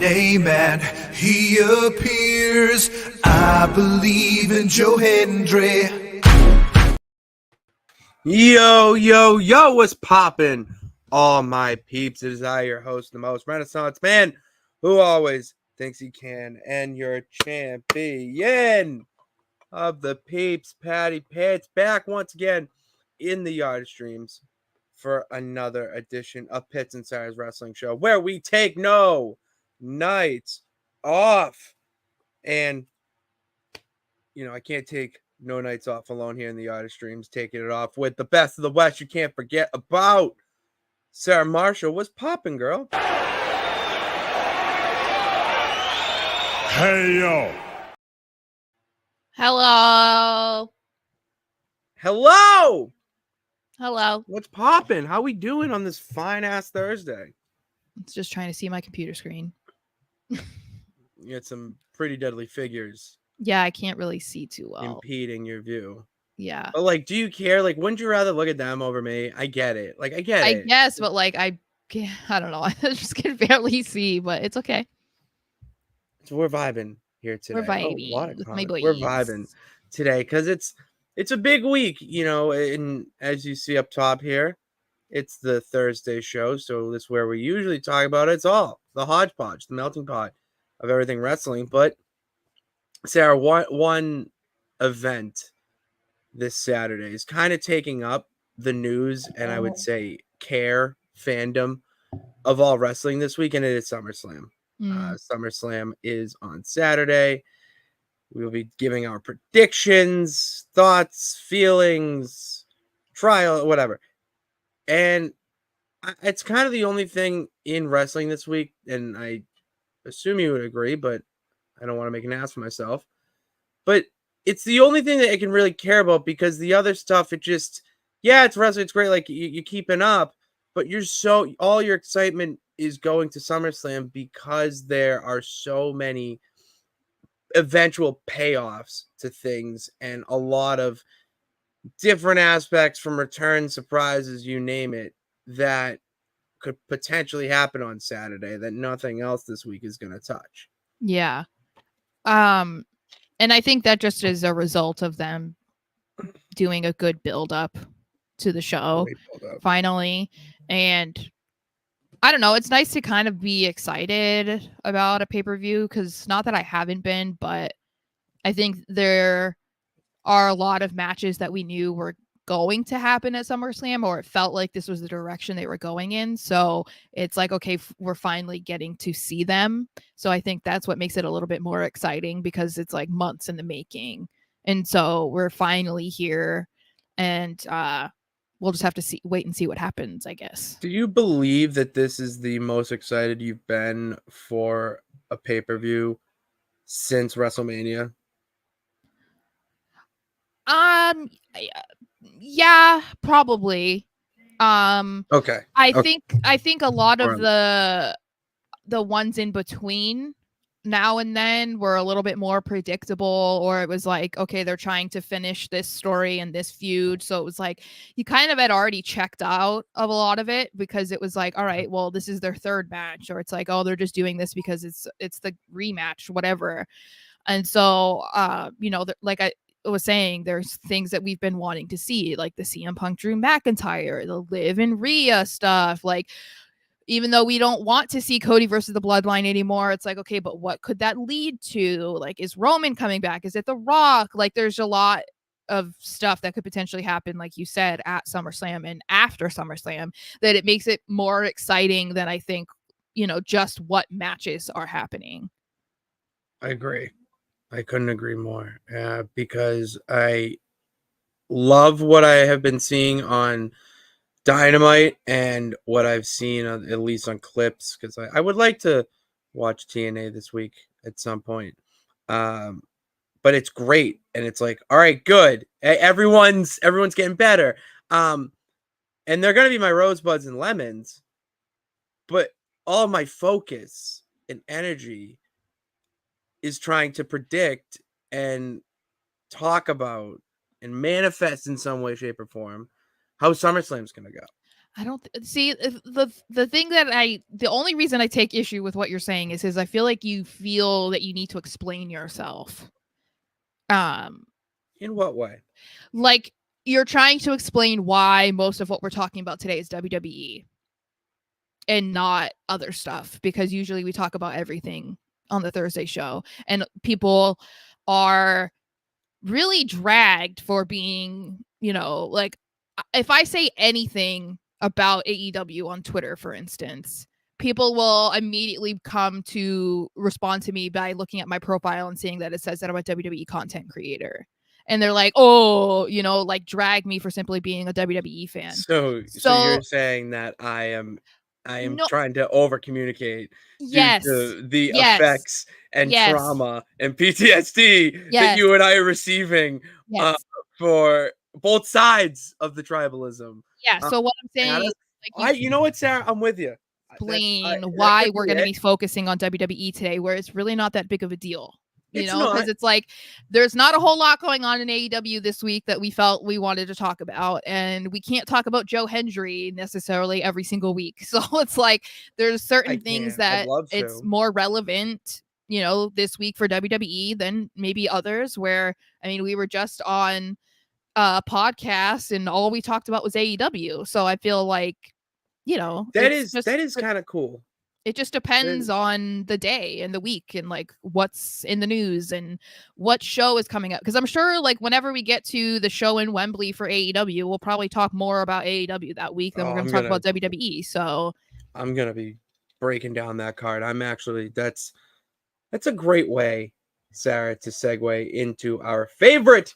name and he appears. I believe in Joe Hendry. Yo, what's poppin'? All my peeps, it is I, your host, the most Renaissance man, who always thinks he can, and your champion of the peeps, Patty Pitts, back once again in the Yard Streams for another edition of Pitts and Sara's Wrestling Show, where we take no nights off. And, I can't take no nights off alone here in the Yard Streams, taking it off with the best of the West. You can't forget about Sara Marshall. What's popping, girl? Hey, yo. Hello. What's popping? How we doing on this fine-ass Thursday? It's just trying to see my computer screen. You had some pretty deadly figures. Yeah, I can't really see too well. Impeding your view. Yeah. But, do you care? Wouldn't you rather look at them over me? I get it. I get it. I guess, but, I don't know. I just can barely see, but it's okay. So we're vibing here today. We're vibing with my boys. We're vibing today because it's a big week, and as you see up top here, it's the Thursday show. So this is where we usually talk about it's all the hodgepodge, the melting pot of everything wrestling. But Sara, one event this Saturday is kind of taking up the news and I would say fandom of all wrestling this week, and it is SummerSlam. SummerSlam is on Saturday. We'll be giving our predictions, thoughts, feelings, trial, whatever. And it's kind of the only thing in wrestling this week, and I assume you would agree, but I don't want to make an ass of myself. But it's the only thing that I can really care about because the other stuff, it's wrestling, it's great, you're keeping up, but all your excitement is going to SummerSlam because there are so many eventual payoffs to things and a lot of different aspects from return surprises, you name it, that could potentially happen on Saturday that nothing else this week is going to touch. Yeah. And I think that just is a result of them doing a good build up to the show finally. And I don't know, it's nice to kind of be excited about a pay-per-view because not that I haven't been, but I think there are a lot of matches that we knew were going to happen at SummerSlam, or it felt like this was the direction they were going in. So it's okay, we're finally getting to see them. So I think that's what makes it a little bit more exciting because it's months in the making. And so we're finally here and we'll just have to wait and see what happens, I guess. Do you believe that this is the most excited you've been for a pay-per-view since WrestleMania? Yeah, probably. Okay. I think a lot of the ones in between now and then were a little bit more predictable, or it was okay, they're trying to finish this story and this feud. So it was you kind of had already checked out of a lot of it because it was all right, well, this is their third match, or it's oh, they're just doing this because it's the rematch, whatever. And so, I was saying, there's things that we've been wanting to see, like the CM Punk Drew McIntyre, the Liv and Rhea stuff. Even though we don't want to see Cody versus the Bloodline anymore, it's okay, but what could that lead to? Is Roman coming back? Is it The Rock? There's a lot of stuff that could potentially happen, like you said, at SummerSlam and after SummerSlam, that it makes it more exciting than I think, just what matches are happening. I agree. I couldn't agree more because I love what I have been seeing on Dynamite and what I've seen at least on clips, because I would like to watch TNA this week at some point. But it's great. And it's all right, good. Everyone's getting better. And they're going to be my rosebuds and lemons. But all my focus and energy is trying to predict and talk about and manifest in some way, shape, or form how SummerSlam's going to go. I don't see the thing that the only reason I take issue with what you're saying is I feel like you feel that you need to explain yourself. In what way? Like you're trying to explain why most of what we're talking about today is WWE and not other stuff, because usually we talk about everything on the Thursday show and people are really dragged for being, like if I say anything about AEW on Twitter, for instance, people will immediately come to respond to me by looking at my profile and seeing that it says that I'm a WWE content creator. And they're like, oh, like drag me for simply being a WWE fan. So you're saying that I am No, trying to over communicate due yes, to the yes, effects and yes, trauma and PTSD that yes, you and I are receiving yes, for both sides of the tribalism. yeah. So what I'm saying is, like, you know what, Sarah? I'm with you. explain why we're going to be focusing on WWE today, where it's really not that big of a deal. Because it's like there's not a whole lot going on in AEW this week that we felt we wanted to talk about, and we can't talk about Joe Hendry necessarily every single week. So it's like there's certain things that it's more relevant, this week for WWE than maybe others. Where we were just on a podcast and all we talked about was AEW. So I feel like that is kind of cool. It just depends on the day and the week and like what's in the news and what show is coming up. Because I'm sure like whenever we get to the show in Wembley for AEW, we'll probably talk more about AEW that week than we're going to talk about WWE. So I'm going to be breaking down that card. I'm actually, that's a great way, Sarah, to segue into our favorite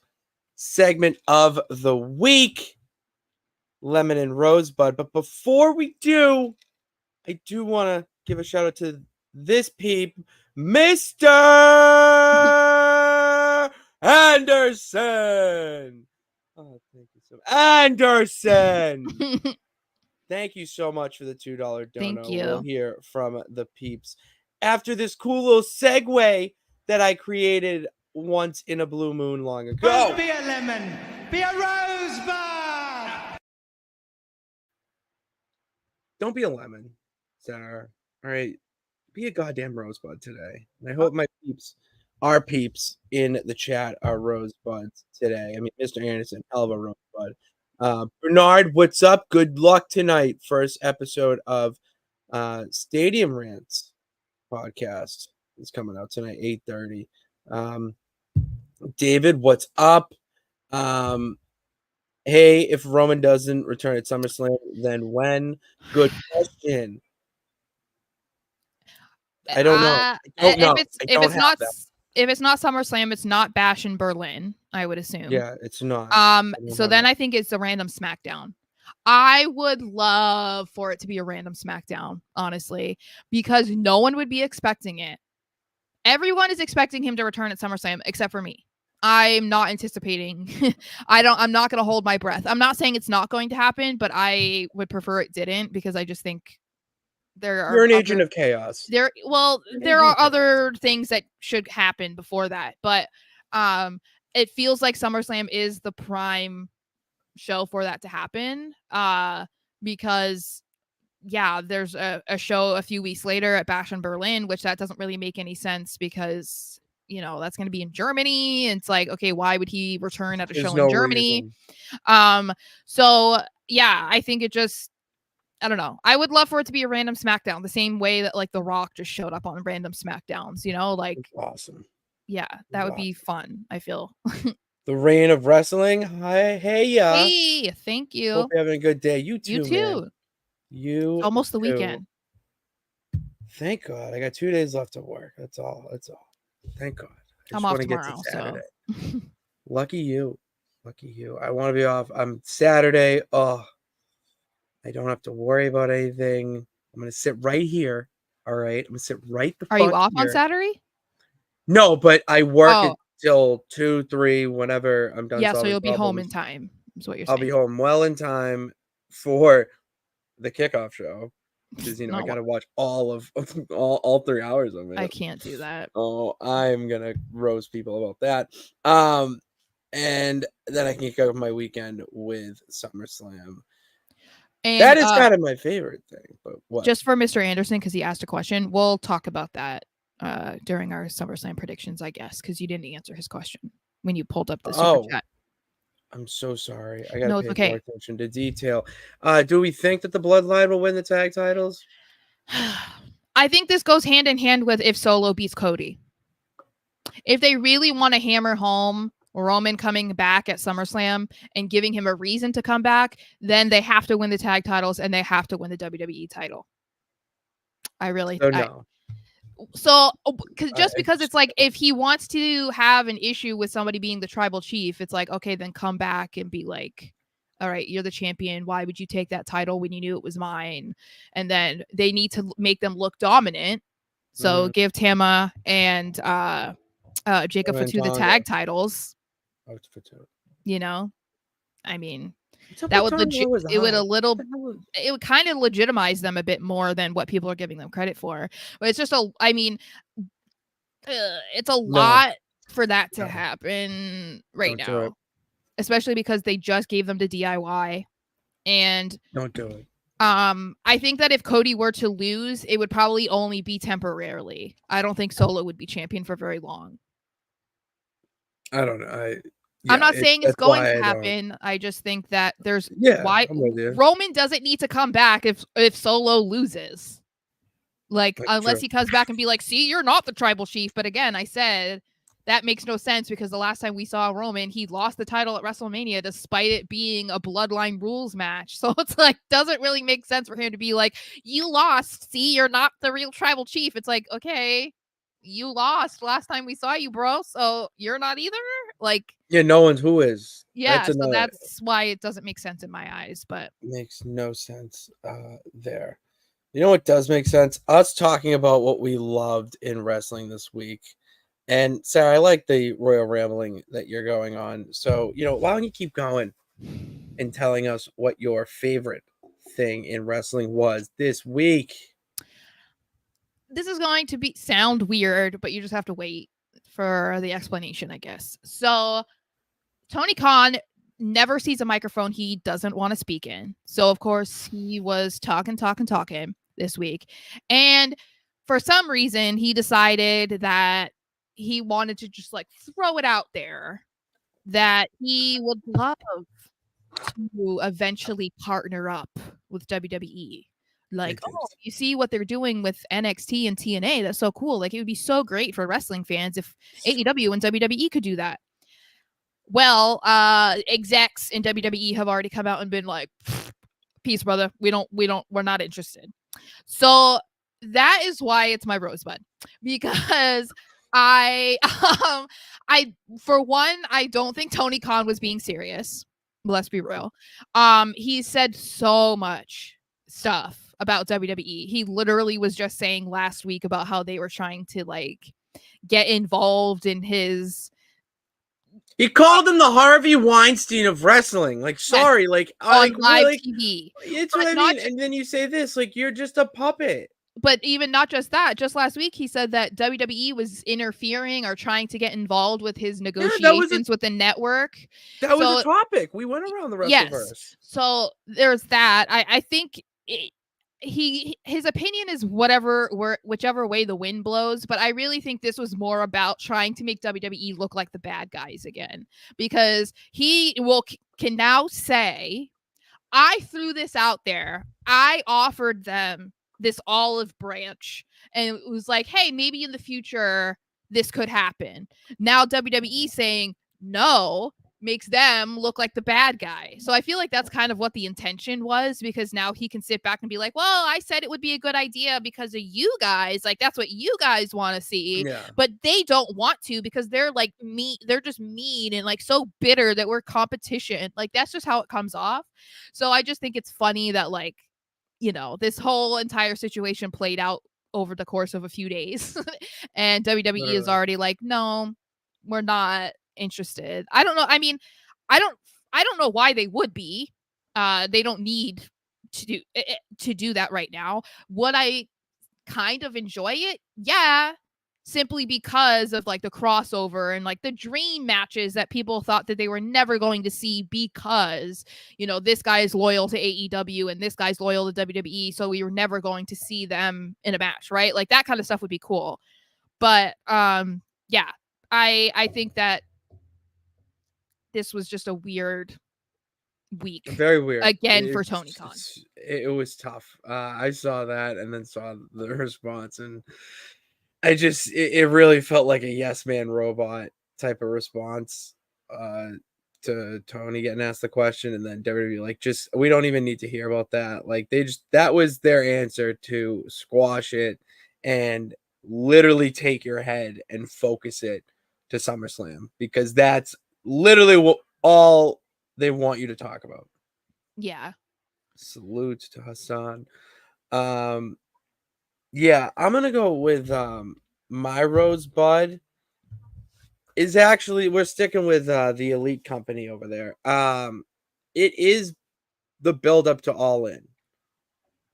segment of the week, Lemon and Rosebud. But before we do, I do want to give a shout out to this peep, Mr. Anderson. Oh, thank you so much. Anderson. Thank you so much for the $2 dono. Thank you. We'll hear from the peeps after this cool little segue that I created once in a blue moon long ago. Don't be a lemon, be a rosebud. Don't be a lemon, Sarah. All right, be a goddamn rosebud today. And I hope my peeps, our peeps in the chat, are rosebuds today. Mr. Anderson, hell of a rosebud. Bernard, what's up? Good luck tonight. First episode of Stadium Rants podcast is coming out tonight, 8:30. David, what's up? Hey, if Roman doesn't return at SummerSlam, then when? Good question. I don't know. If it's not SummerSlam, it's not Bash in Berlin, I would assume. Yeah, it's not. So then I think it's a random SmackDown. I would love for it to be a random SmackDown, honestly, because no one would be expecting it. Everyone is expecting him to return at SummerSlam except for me. I'm not anticipating. I'm not going to hold my breath. I'm not saying it's not going to happen, but I would prefer it didn't, because I just think you're an agent of chaos. There are other things that should happen before that, but it feels like SummerSlam is the prime show for that to happen. Because there's a show a few weeks later at Bash in Berlin, which that doesn't really make any sense because that's going to be in Germany. And it's like, okay, why would he return at a show in Germany? So yeah, I think it just, I don't know. I would love for it to be a random SmackDown, the same way that like The Rock just showed up on random SmackDowns, like that's awesome. Yeah, that would be fun, I feel. The reign of wrestling. Hi, hey, Hey, thank you. Hope you're having a good day. You too. You too. Man. You almost the weekend. Thank God. I got 2 days left of work. That's all. Thank God. I'm off tomorrow. So. Lucky you. I want to be off. I'm Saturday. Oh, I don't have to worry about anything. I'm going to sit right here. All right. I'm going to sit right the Are you off on Saturday? No, but I work until 2, 3, whenever I'm done. Yeah, so you'll be home in time, is what you're saying. I'll be home well in time for the kickoff show. Because, I got to watch all 3 hours of it. I can't do that. Oh, I'm going to roast people about that. And then I can kick off my weekend with SummerSlam. And That is kind of my favorite thing. But what? just for Mr. Anderson, because he asked a question, we'll talk about that during our SummerSlam predictions, I guess, because you didn't answer his question when you pulled up the super chat. I'm so sorry. I gotta No, it's pay okay. more attention to detail. Do we think that the Bloodline will win the tag titles? I think this goes hand in hand with if Solo beats Cody. If they really want to hammer home Roman coming back at SummerSlam and giving him a reason to come back, then they have to win the tag titles and they have to win the WWE title. I really No. Because it's like if he wants to have an issue with somebody being the tribal chief, it's like, okay, then come back and be like, all right, you're the champion. Why would you take that title when you knew it was mine? And then they need to make them look dominant. So give Tama and Jacob Fatu the tag titles. You know, I mean, that would it would kind of legitimize them a bit more than what people are giving them credit for. But it's just it's a lot for that to happen right now, especially because they just gave them to DIY. And don't do it. I think that if Cody were to lose, it would probably only be temporarily. I don't think Solo would be champion for very long. I don't know. I'm not saying it's going to happen. I just think that there's why Roman doesn't need to come back if Solo loses. Like unless he comes back and be like, see, you're not the tribal chief. But again, I said that makes no sense because the last time we saw Roman, he lost the title at WrestleMania despite it being a bloodline rules match. So it's like, doesn't really make sense for him to be like, you lost. See, you're not the real tribal chief. It's like, okay, you lost last time we saw you, bro. So you're not either. Like, yeah, no one's who is. Yeah, so that's why it doesn't make sense in my eyes. But makes no sense there. You know what does make sense? Us talking about what we loved in wrestling this week. And Sarah, I like the royal rambling that you're going on. So, why don't you keep going and telling us what your favorite thing in wrestling was this week? This is going to sound weird, but you just have to wait for the explanation, I guess. So Tony Khan never sees a microphone he doesn't want to speak in. So, of course, he was talking this week. And for some reason, he decided that he wanted to just like throw it out there that he would love to eventually partner up with WWE. Like, oh, you see what they're doing with NXT and TNA. That's so cool. Like, it would be so great for wrestling fans if AEW and WWE could do that. Well, execs in WWE have already come out and been like, peace, brother. We're not interested. So that is why it's my rosebud, because I for one, I don't think Tony Khan was being serious. Let's be real. He said so much stuff about WWE. He literally was just saying last week about how they were trying to like get involved in his. He called him the Harvey Weinstein of wrestling. Like, sorry, like on live TV. It's what I mean. And then you say this, like, you're just a puppet. But even not just that, just last week he said that WWE was interfering or trying to get involved with his negotiations with the network. That was a topic. We went around the Wrestleverse. Yes. So there's that. I think his opinion is whichever way the wind blows, but I really think this was more about trying to make WWE look like the bad guys again, because he can now say, I threw this out there. I offered them this olive branch and it was like, hey, maybe in the future this could happen. Now WWE saying no makes them look like the bad guy. So I feel like that's kind of what the intention was, because now he can sit back and be like, well, I said it would be a good idea because of you guys. Like, that's what you guys want to see. Yeah. But they don't want to because they're like they're just mean and like so bitter that we're competition. Like, that's just how it comes off. So I just think it's funny that like, this whole entire situation played out over the course of a few days and WWE is already like, no, we're not interested. I don't know. I mean, I don't know why they would be. They don't need to do that right now. Would I kind of enjoy it? Yeah. simply because of like the crossover and like the dream matches that people thought that they were never going to see because, you know, this guy is loyal to AEW and this guy's loyal to WWE. So we were never going to see them in a match, right? Like that kind of stuff would be cool. But yeah, I think that this was just a weird week. Very weird. Again for Tony Khan. It was tough. I saw that and then saw the response, and it really felt like a yes man robot type of response to Tony getting asked the question, and then WWE like, just, we don't even need to hear about that. Like that was their answer to squash it and literally take your head and focus it to SummerSlam, because that's literally what all they want you to talk about. Yeah. Salute to Hassan. Yeah, I'm gonna go with my rosebud is actually, we're sticking with the Elite Company over there. It is the build up to All In.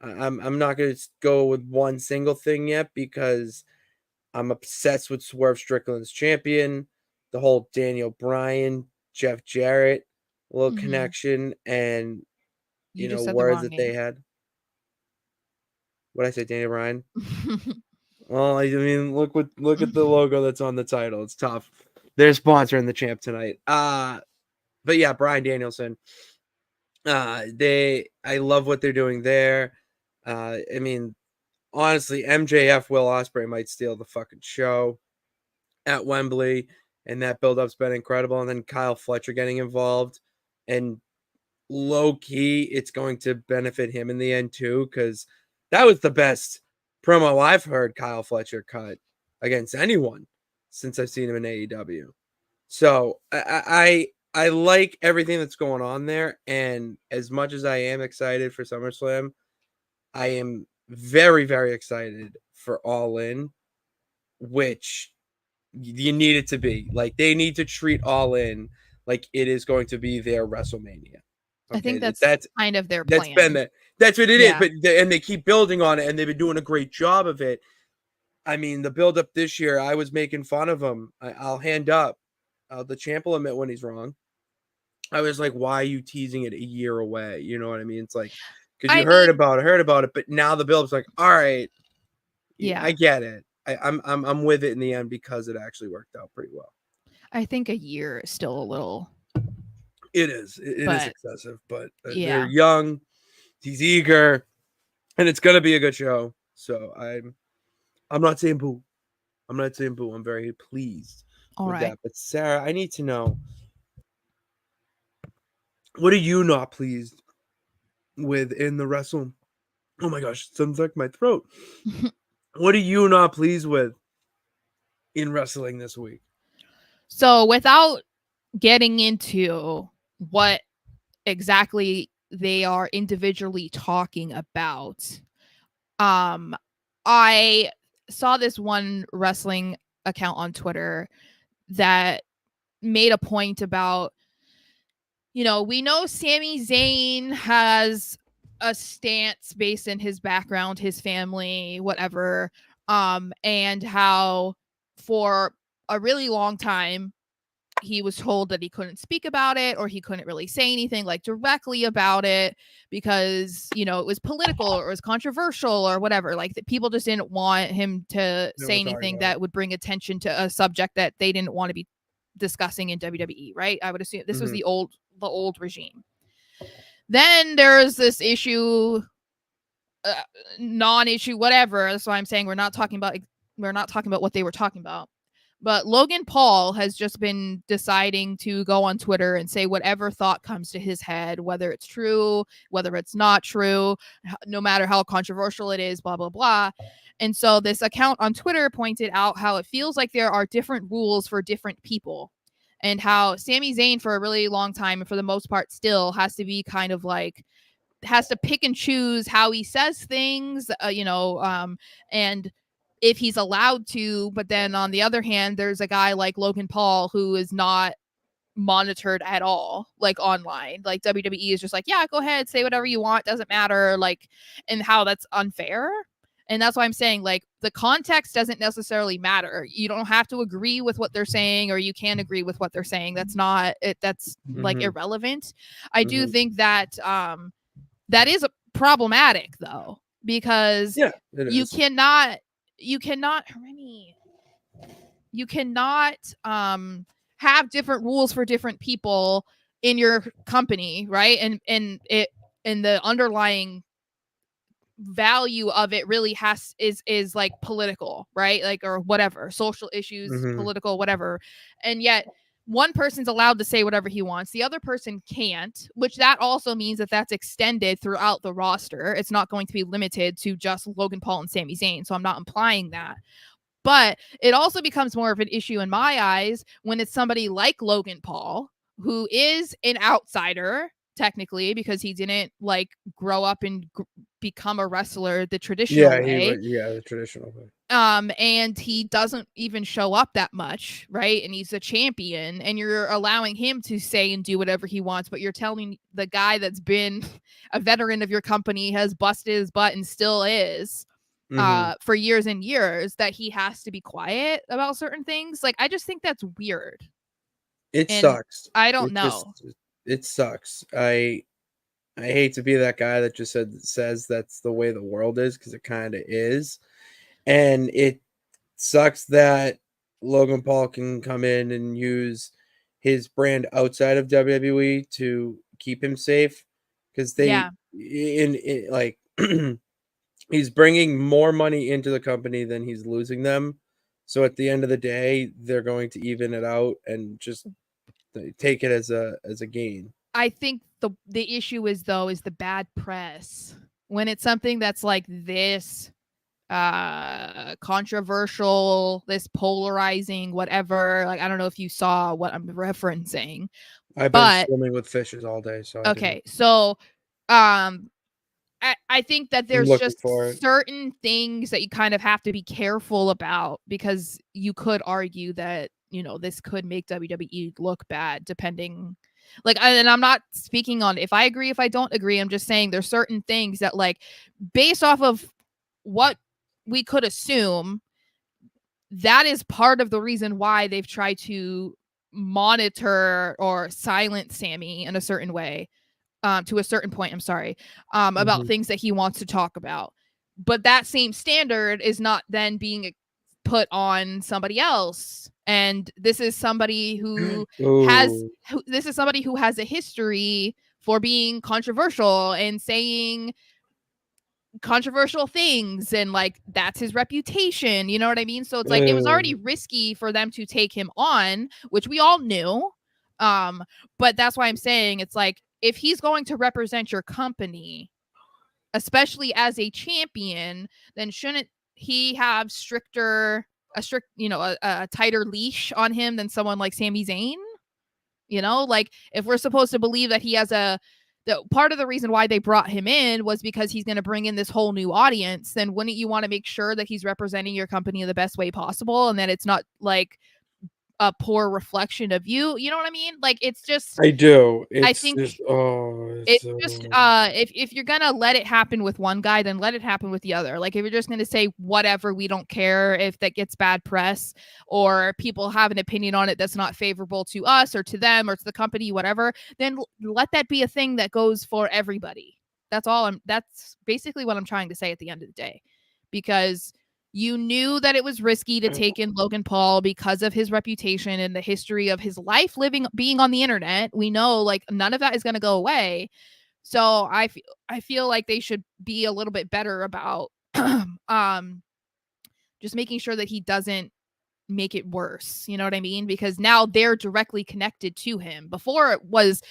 I'm not gonna go with one single thing yet because I'm obsessed with Swerve Strickland's champion, the whole Daniel Bryan, Jeff Jarrett little connection, and you know, words that they had. What did I say, Daniel Bryan? Well, I mean, look at the logo that's on the title. It's tough. They're sponsoring the champ tonight. But yeah, Bryan Danielson. I love what they're doing there. I mean, honestly, MJF Will Ospreay might steal the fucking show at Wembley, and that build-up's been incredible. And then Kyle Fletcher getting involved, and low key, it's going to benefit him in the end too, because that was the best promo I've heard Kyle Fletcher cut against anyone since I've seen him in AEW. So I like everything that's going on there, and as much as I am excited for SummerSlam, I am very, very excited for All In, which you need it to be. Like, they need to treat All In like it is going to be their WrestleMania. Okay? I think that's kind of their plan. That's what it is. But and they keep building on it, and they've been doing a great job of it. I mean, the build up this year, I was making fun of him. I'll hand up. The champ will admit when he's wrong. I was like, why are you teasing it a year away? You know what I mean? It's like, because you heard about it, but now the build-up's like, all right, yeah, I get it. I'm with it in the end because it actually worked out pretty well. I think a year is still a little. It is. It is excessive, but they're young. He's eager, and it's gonna be a good show. So I'm not saying boo. I'm not saying boo. I'm very pleased with that. But Sarah, I need to know, what are you not pleased with in the wrestle? Oh my gosh, it sounds like my throat. What are you not pleased with in wrestling this week? So without getting into what exactly they are individually talking about, I saw this one wrestling account on Twitter that made a point about, you know, we know Sami Zayn has a stance based in his background, his family, whatever, and how for a really long time he was told that he couldn't speak about it, or he couldn't really say anything like directly about it because, you know, it was political or it was controversial or whatever. Like, that people just didn't want him to say anything that would bring attention to a subject that they didn't want to be discussing in WWE, right? I would assume this was the old regime. Then there's this issue, non-issue, whatever. That's why I'm saying we're not talking about what they were talking about. But Logan Paul has just been deciding to go on Twitter and say whatever thought comes to his head, whether it's true, whether it's not true, no matter how controversial it is, blah, blah, blah. And so this account on Twitter pointed out how it feels like there are different rules for different people, and how Sami Zayn for a really long time, and for the most part still, has to be kind of like, has to pick and choose how he says things, and if he's allowed to. But then on the other hand, there's a guy like Logan Paul who is not monitored at all, like online. Like, WWE is just like, yeah, go ahead, say whatever you want, doesn't matter. Like, and how that's unfair. And that's why I'm saying, like, the context doesn't necessarily matter. You don't have to agree with what they're saying, or you can agree with what they're saying. That's not it. That's like irrelevant. I do think that that is problematic, though, because you cannot have different rules for different people in your company, right? And the underlying value of it really is like political, right? Like, or whatever, social issues, political, whatever. And yet one person's allowed to say whatever he wants, the other person can't, which that also means that that's extended throughout the roster. It's not going to be limited to just Logan Paul and Sami Zayn. So I'm not implying that. But it also becomes more of an issue in my eyes when it's somebody like Logan Paul, who is an outsider, technically, because he didn't like grow up and become a wrestler the traditional way. The traditional way. And he doesn't even show up that much, right? And he's a champion, and you're allowing him to say and do whatever he wants, but you're telling the guy that's been a veteran of your company, has busted his butt and still is, for years and years, that he has to be quiet about certain things. Like, I just think that's weird. It sucks. I don't know. It sucks. I hate to be that guy that just says that's the way the world is, because it kind of is. And it sucks that Logan Paul can come in and use his brand outside of WWE to keep him safe, because like he's bringing more money into the company than he's losing them. So at the end of the day, they're going to even it out and just take it as a gain. I think the issue is the bad press. When it's something that's like this controversial, this polarizing, whatever. Like, I don't know if you saw what I'm referencing. I've been swimming with fishes all day. So okay. So I think that there's just certain things that you kind of have to be careful about, because you could argue that, you know, this could make WWE look bad, depending, like, and I'm not speaking on if I agree, if I don't agree. I'm just saying there's certain things that, like, based off of what we could assume, that is part of the reason why they've tried to monitor or silence Sami in a certain way. To a certain point, about things that he wants to talk about. But that same standard is not then being put on somebody else. And this is somebody who has a history for being controversial and saying controversial things, and like, that's his reputation, you know what I mean? So it's like, it was already risky for them to take him on, which we all knew. But that's why I'm saying, it's like, if he's going to represent your company, especially as a champion, then shouldn't he have a tighter leash on him than someone like Sami Zayn? You know, like, if we're supposed to believe that he has part of the reason why they brought him in was because he's going to bring in this whole new audience, then wouldn't you want to make sure that he's representing your company in the best way possible, and that it's not like a poor reflection of you? You know what I mean? Like, it's just, I do. I think if you're gonna let it happen with one guy, then let it happen with the other. Like, if you're just gonna say whatever, we don't care if that gets bad press, or people have an opinion on it that's not favorable to us or to them or to the company, whatever, then let that be a thing that goes for everybody. That's basically what I'm trying to say at the end of the day, because you knew that it was risky to take in Logan Paul because of his reputation and the history of his life being on the internet. We know, like, none of that is going to go away. So I feel like they should be a little bit better about just making sure that he doesn't make it worse. You know what I mean? Because now they're directly connected to him. Before it was,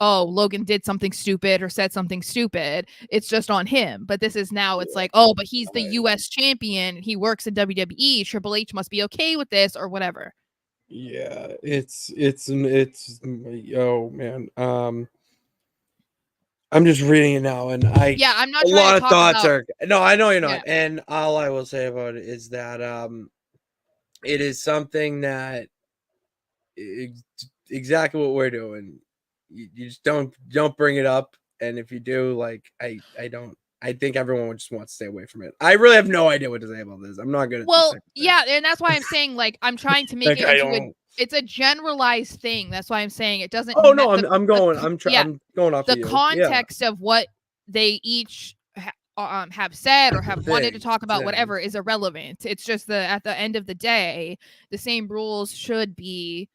oh, Logan did something stupid or said something stupid, it's just on him. But this is now, it's like, oh, but he's the US champion, he works in WWE, Triple H must be okay with this, or whatever. Yeah, it's oh man. I'm just reading it now, and I'm not a trying lot to of talk thoughts about, no, I know you're not. Yeah. And all I will say about it is that it is something that exactly what we're doing. You just don't bring it up, and if you do, like, I don't I think everyone would just want to stay away from it. I really have no idea what to say about this. I'm not good at this Well, type of thing. yeah, and that's why I'm saying like I'm trying to make Like, it I into don't. it's a generalized thing. That's why I'm saying it doesn't. Oh no, the- I'm the going. co- I'm yeah, going off the of you. context of what they each have said or have wanted to talk about, Thing. whatever, is irrelevant. It's just at the end of the day, the same rules should be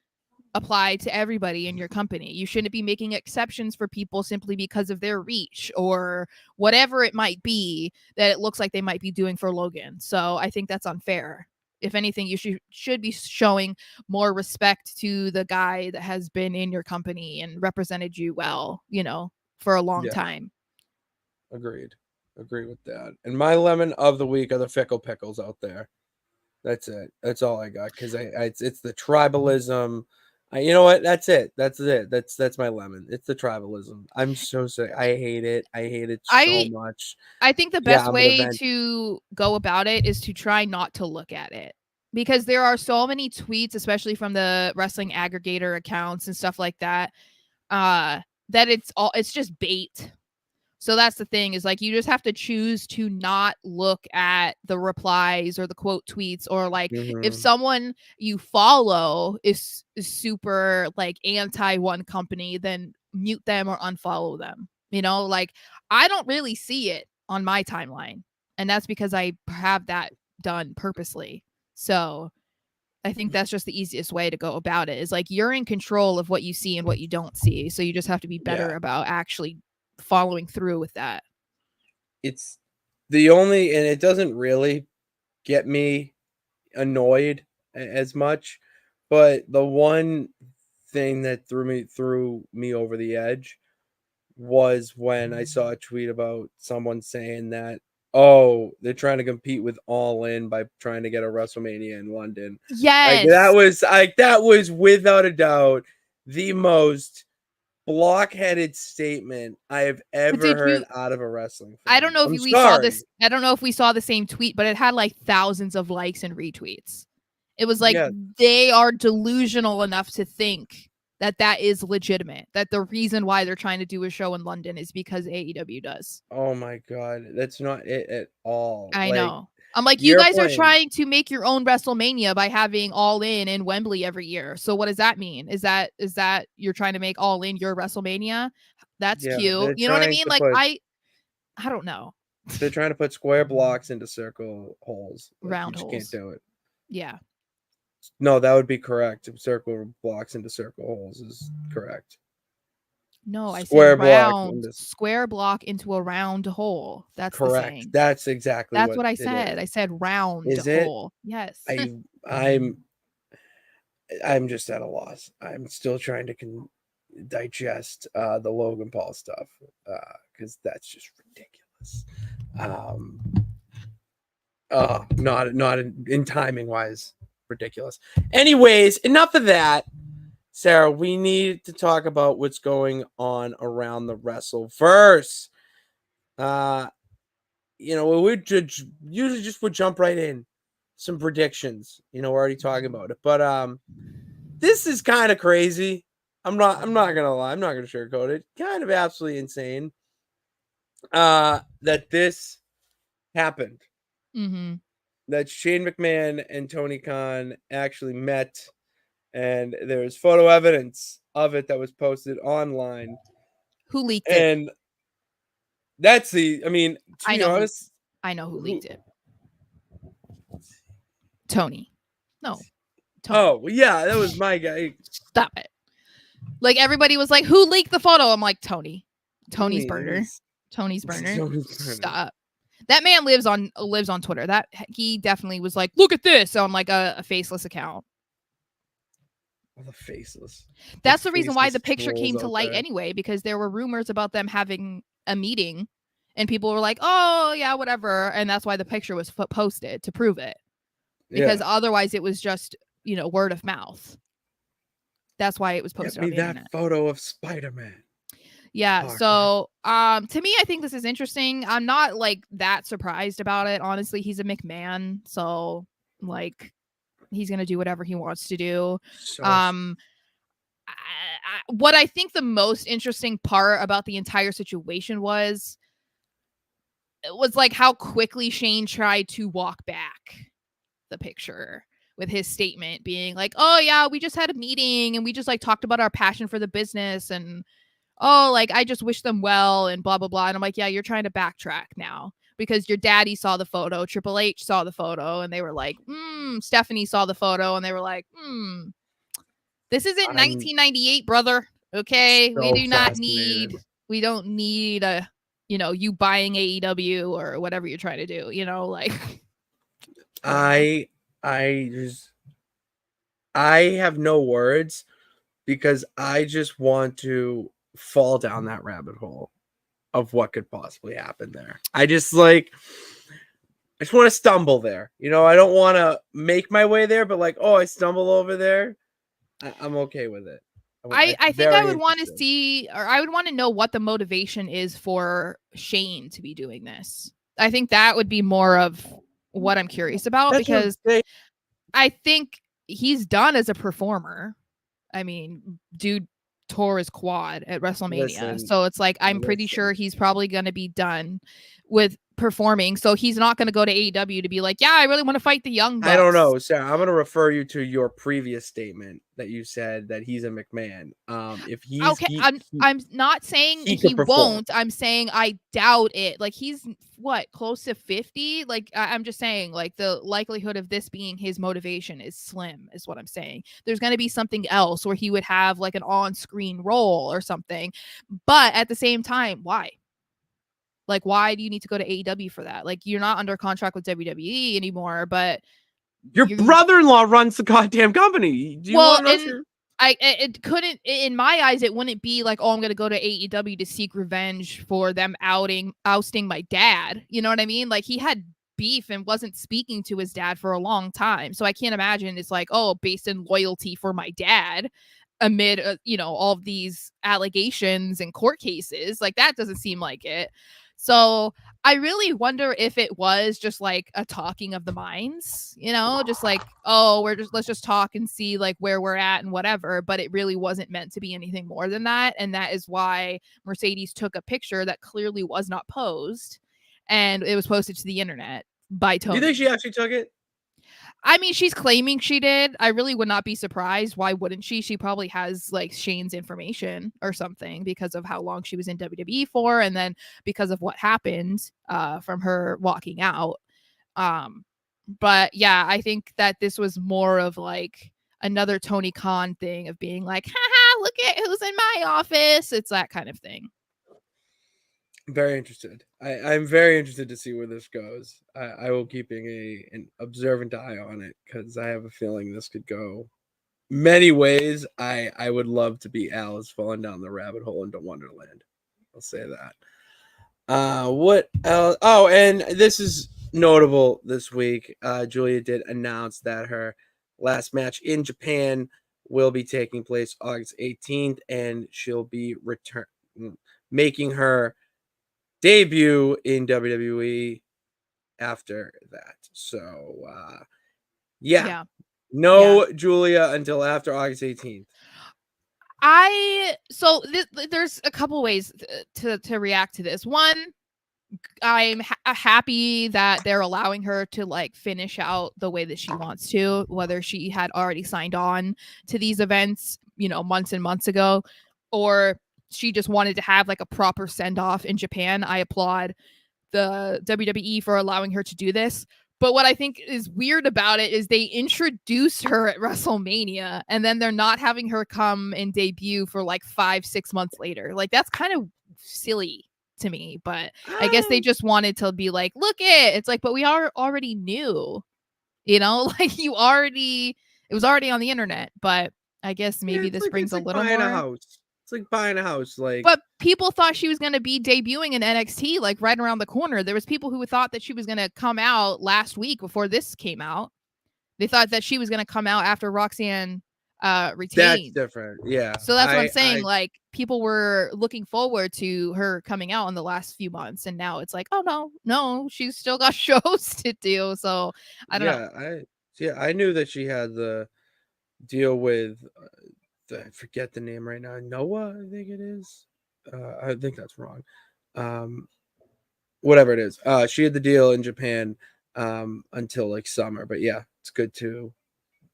applied to everybody in your company. You shouldn't be making exceptions for people simply because of their reach or whatever it might be that it looks like they might be doing for Logan. So I think that's unfair. If anything, you should be showing more respect to the guy that has been in your company and represented you well, for a long time. Agreed. Agree with that. And my lemon of the week are the fickle pickles out there. That's it. That's all I got. Because it's the tribalism. You know what? That's it. That's my lemon. It's the tribalism. I'm so sick. I hate it. I hate it so much. I think the best way to go about it is to try not to look at it, because there are so many tweets, especially from the wrestling aggregator accounts and stuff like that, that it's just bait. So that's the thing, is like you just have to choose to not look at the replies or the quote tweets, or like if someone you follow is super like anti one company, then mute them or unfollow them. Like I don't really see it on my timeline, and that's because I have that done purposely. So I think that's just the easiest way to go about it, is like you're in control of what you see and what you don't see. So you just have to be better about actually following through with that. It's the only, and it doesn't really get me annoyed as much, but the one thing that threw me over the edge was when I saw a tweet about someone saying that, oh, they're trying to compete with All In by trying to get a WrestleMania in London. Yes. That was without a doubt the most blockheaded statement I have ever heard out of a wrestling fan. I don't know if saw this. I don't know if we saw the same tweet, but it had like thousands of likes and retweets. It was like they are delusional enough to think that is legitimate, that the reason why they're trying to do a show in London is because AEW does. Oh my God. That's not it at all. I know. I'm like, you guys are trying to make your own WrestleMania by having All In Wembley every year. So what does that mean? Is that you're trying to make All In your WrestleMania? That's cute. You know what I mean? Like I don't know. They're trying to put square blocks into circle holes. Round holes. You can't do it. Yeah. No, that would be correct. Circle blocks into circle holes is correct. No, I said round. Square block into a round hole. That's correct. That's exactly what I said. I said round hole. Yes. I'm just at a loss. I'm still trying to digest the Logan Paul stuff because that's just ridiculous. Not in timing wise, ridiculous. Anyways, enough of that. Sarah, we need to talk about what's going on around the Wrestleverse. We usually just would jump right in. Some predictions. We're already talking about it. But this is kind of crazy. I'm not gonna lie, I'm not gonna sugarcoat it. Kind of absolutely insane. That this happened. Mm-hmm. That Shane McMahon and Tony Khan actually met. And there's photo evidence of it that was posted online. Who leaked it? And that's to be honest, I know who leaked it. Tony. No. Tony. Oh, yeah, that was my guy. Stop it. Like everybody was like, who leaked the photo? I'm like, Tony. Tony's burner. Stop. That man lives on Twitter. That he definitely was like, look at this on like a faceless account. The faceless. That's the reason why the picture came to light anyway, because there were rumors about them having a meeting and people were like, oh yeah, whatever. And that's why the picture was posted to prove it, because otherwise it was just, word of mouth. That's why it was posted on the internet. That photo of Spider-Man. Yeah. So, to me, I think this is interesting. I'm not like that surprised about it. Honestly, he's a McMahon. So like, he's going to do whatever he wants to do. What I think the most interesting part about the entire situation was was like how quickly Shane tried to walk back the picture with his statement being like, oh yeah, we just had a meeting and we just like talked about our passion for the business and oh, like I just wish them well and blah blah blah. And I'm like, yeah, you're trying to backtrack now because your daddy saw the photo, Triple H saw the photo, and they were like, Stephanie saw the photo, and they were like, this isn't 1998, brother. Okay, so we don't need a, you buying AEW or whatever you're trying to do, like. I have no words because I just want to fall down that rabbit hole of what could possibly happen there. I just want to stumble there. I don't want to make my way there, but like, oh, I stumble over there. I'm okay with it. I think I would want to see, or I would want to know what the motivation is for Shane to be doing this. I think that would be more of what I'm curious about because I think he's done as a performer. I mean, dude tore his quad at WrestleMania. So it's like, I'm pretty sure he's probably going to be done with performing. So he's not going to go to AEW to be like, yeah, I really want to fight the Young Bucks. I don't know, Sarah. I'm going to refer you to your previous statement that you said that he's a McMahon. If he's okay, I'm not saying he won't. I'm saying I doubt it. Like he's what, close to 50? Like I'm just saying, like the likelihood of this being his motivation is slim, is what I'm saying. There's going to be something else where he would have like an on-screen role or something. But at the same time, why? Like, why do you need to go to AEW for that? Like, you're not under contract with WWE anymore, but your brother-in-law runs the goddamn company. Do you want to it couldn't, in my eyes, it wouldn't be like, oh, I'm going to go to AEW to seek revenge for them ousting my dad. You know what I mean? Like, he had beef and wasn't speaking to his dad for a long time. So I can't imagine it's like, oh, based in loyalty for my dad amid, all of these allegations and court cases. Like, that doesn't seem like it. So I really wonder if it was just like a talking of the minds, just like, oh, let's just talk and see like where we're at and whatever. But it really wasn't meant to be anything more than that. And that is why Mercedes took a picture that clearly was not posed and it was posted to the internet by Tony. Do you think she actually took it? I mean, she's claiming she did. I really would not be surprised. Why wouldn't she? She probably has like Shane's information or something because of how long she was in WWE for, and then because of what happened from her walking out. But yeah, I think that this was more of like another Tony Khan thing of being like, haha, look at who's in my office. It's that kind of thing. Very interested. I'm very interested to see where this goes. I will keep an observant eye on it because I have a feeling this could go many ways. I would love to be Alice falling down the rabbit hole into Wonderland. I'll say that. What else? Oh, and this is notable this week. Giulia did announce that her last match in Japan will be taking place August 18th, and she'll be making her debut in WWE after that. So no Giulia until after August 18th. There's a couple ways to react to this. One, I'm happy that they're allowing her to like finish out the way that she wants to, whether she had already signed on to these events, months and months ago, or she just wanted to have like a proper send-off in Japan. I applaud the WWE for allowing her to do this. But what I think is weird about it is they introduced her at WrestleMania and then they're not having her come and debut for like 5-6 months later. Like, that's kind of silly to me, but I guess they just wanted to be like, look it's like, but we already knew, like it was already on the internet, but I guess maybe this brings a little more. It's like buying a house. But people thought she was going to be debuting in NXT like right around the corner. There was people who thought that she was going to come out last week before this came out. They thought that she was going to come out after Roxanne retained. That's different. Yeah. So that's what I'm saying. Like, people were looking forward to her coming out in the last few months, and now it's like, oh no, she's still got shows to do. So I don't know. I knew that she had the deal with. I forget the name right now. Noah, I think it is. I think that's wrong. whatever it is. She had the deal in Japan until like summer, but yeah, it's good to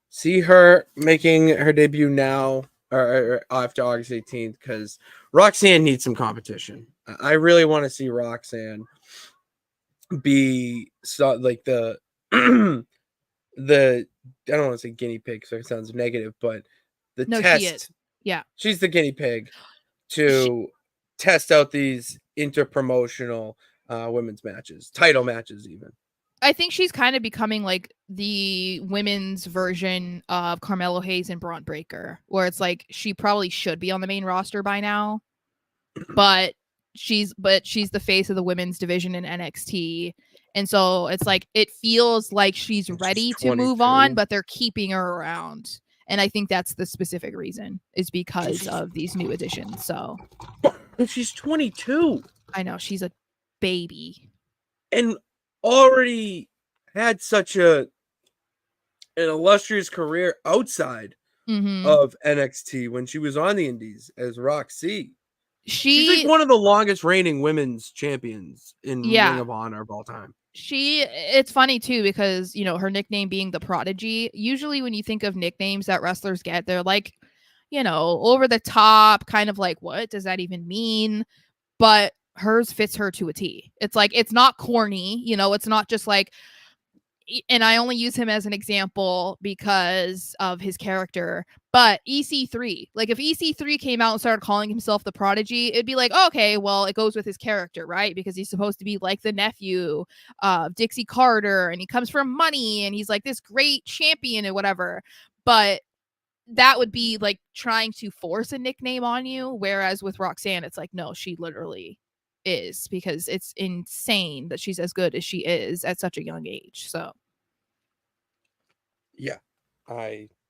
see her making her debut now or after August 18th because Roxanne needs some competition. I really want to see Roxanne be like the the I don't want to say guinea pig so it sounds negative, but the No, test. she is. Yeah. She's the guinea pig to test out these interpromotional women's matches, title matches even. I think she's kind of becoming like the women's version of Carmelo Hayes and Braun Breaker, where it's like she probably should be on the main roster by now, but she's the face of the women's division in NXT. And so it's like it feels like she's ready to move on, but they're keeping her around. And I think that's the specific reason is because of these new additions. So she's 22. I know she's a baby. And already had such an illustrious career outside of NXT when she was on the indies as Roxy. She's like one of the longest reigning women's champions in Ring of Honor of all time. It's funny too because you know her nickname being the Prodigy. Usually when you think of nicknames that wrestlers get, they're like, you know, over the top, kind of like, what does that even mean? But hers fits her to a T. It's like it's not corny, you know, it's not just like, and I only use him as an example because of his character, but EC3, like if EC3 came out and started calling himself the Prodigy, it'd be like, oh, okay, well, it goes with his character, right? Because he's supposed to be like the nephew of Dixie Carter and he comes from money and he's like this great champion and whatever. But that would be like trying to force a nickname on you. Whereas with Roxanne, it's like, no, she literally is, because it's insane that she's as good as she is at such a young age. So yeah,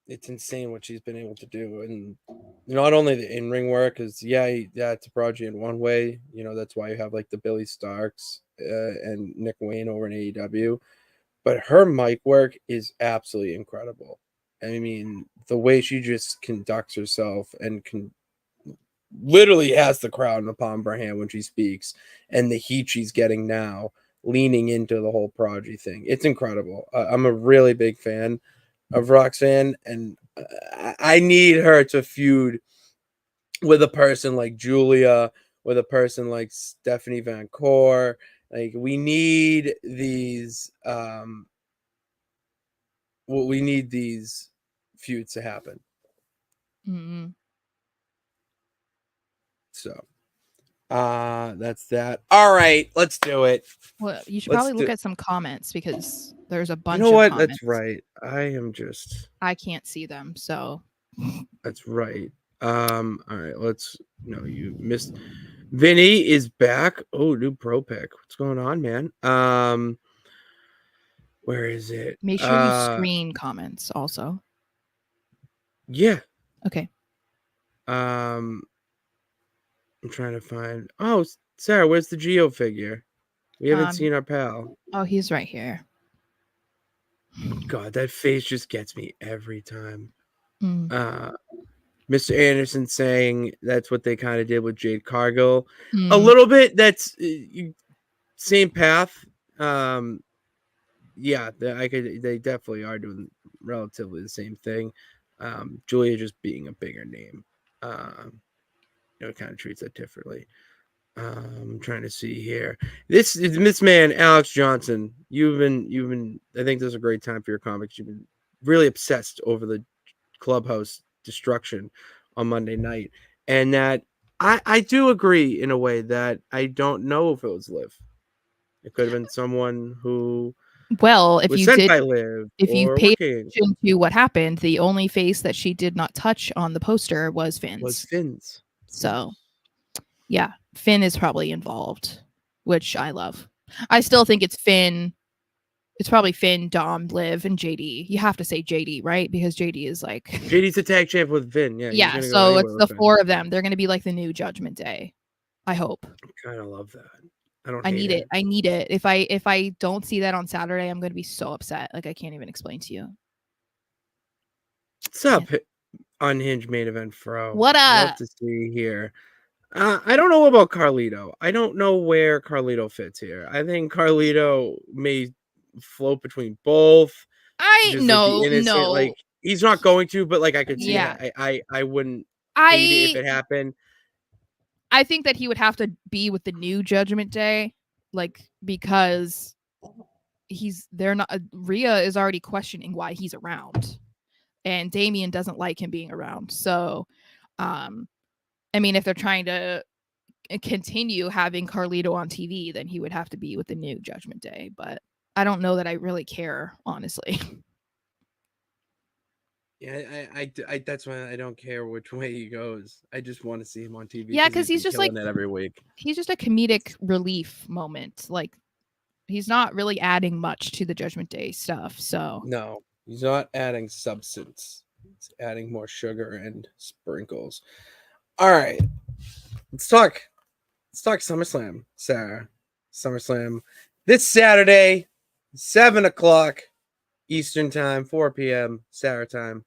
it's insane what she's been able to do, and not only the in-ring work is it's a Prodigy in one way, you know, that's why you have like the Billy Starks and Nick Wayne over in AEW, but her mic work is absolutely incredible. I mean, the way she just conducts herself and literally has the crowd in the palm of her hand when she speaks, and the heat she's getting now, leaning into the whole Prodigy thing. It's incredible. I'm a really big fan of Roxanne, and I need her to feud with a person like Giulia, with a person like Stephanie Van Cor. Like we need these we need these feuds to happen. So that's that. All right, let's do it. Well, you should probably look at some comments because there's a bunch of comments. That's right. I can't see them, so that's right. All right, you missed. Vinny is back. Oh, new pro pick. What's going on, man? Where is it? Make sure you screen comments also. Yeah. Okay. I'm trying to find. Oh, Sarah, where's the Geo figure? We haven't seen our pal. Oh, he's right here. God, that face just gets me every time. Mr. Anderson saying that's what they kind of did with Jade Cargill. A little bit. That's same path. Yeah, they definitely are doing relatively the same thing. Giulia just being a bigger name. It kind of treats that differently. I'm trying to see here. This man, Alex Johnson. You've been. I think this is a great time for your comics. You've been really obsessed over the Clubhouse destruction on Monday night, and that I do agree in a way that I don't know if it was Liv. It could have been someone who. Well, if you paid attention to what happened, the only face that she did not touch on the poster was Finn's. So, yeah, Finn is probably involved, which I love. I still think it's Finn. It's probably Finn, Dom, Liv, and JD. You have to say JD, right? Because JD is like JD's a tag champ with Finn. Yeah. Yeah. So it's the four of them. They're going to be like the new Judgment Day. I hope. I kind of love that. I need it. I need it. If I don't see that on Saturday, I'm going to be so upset. Like I can't even explain to you. What's up, Unhinged Main Event Fro? What up? Love to see here. I don't know about Carlito. I don't know where Carlito fits here. I think Carlito may float between both. I Just like the no innocent, like no he's not going to, but like I could see yeah. it. I wouldn't hate it if it happened. I think that he would have to be with the new Judgment Day, like because they're not. Rhea is already questioning why he's around, and Damian doesn't like him being around. So, I mean, if they're trying to continue having Carlito on TV, then he would have to be with the new Judgment Day. But I don't know that I really care, honestly. Yeah, I that's why I don't care which way he goes. I just want to see him on TV. Yeah, because he's been just like killing it every week. He's just a comedic relief moment. Like he's not really adding much to the Judgment Day stuff. So No, he's not adding substance. He's adding more sugar and sprinkles. All right, let's talk SummerSlam, Sarah. SummerSlam this Saturday, 7:00 Eastern time, 4 p.m. Sarah time.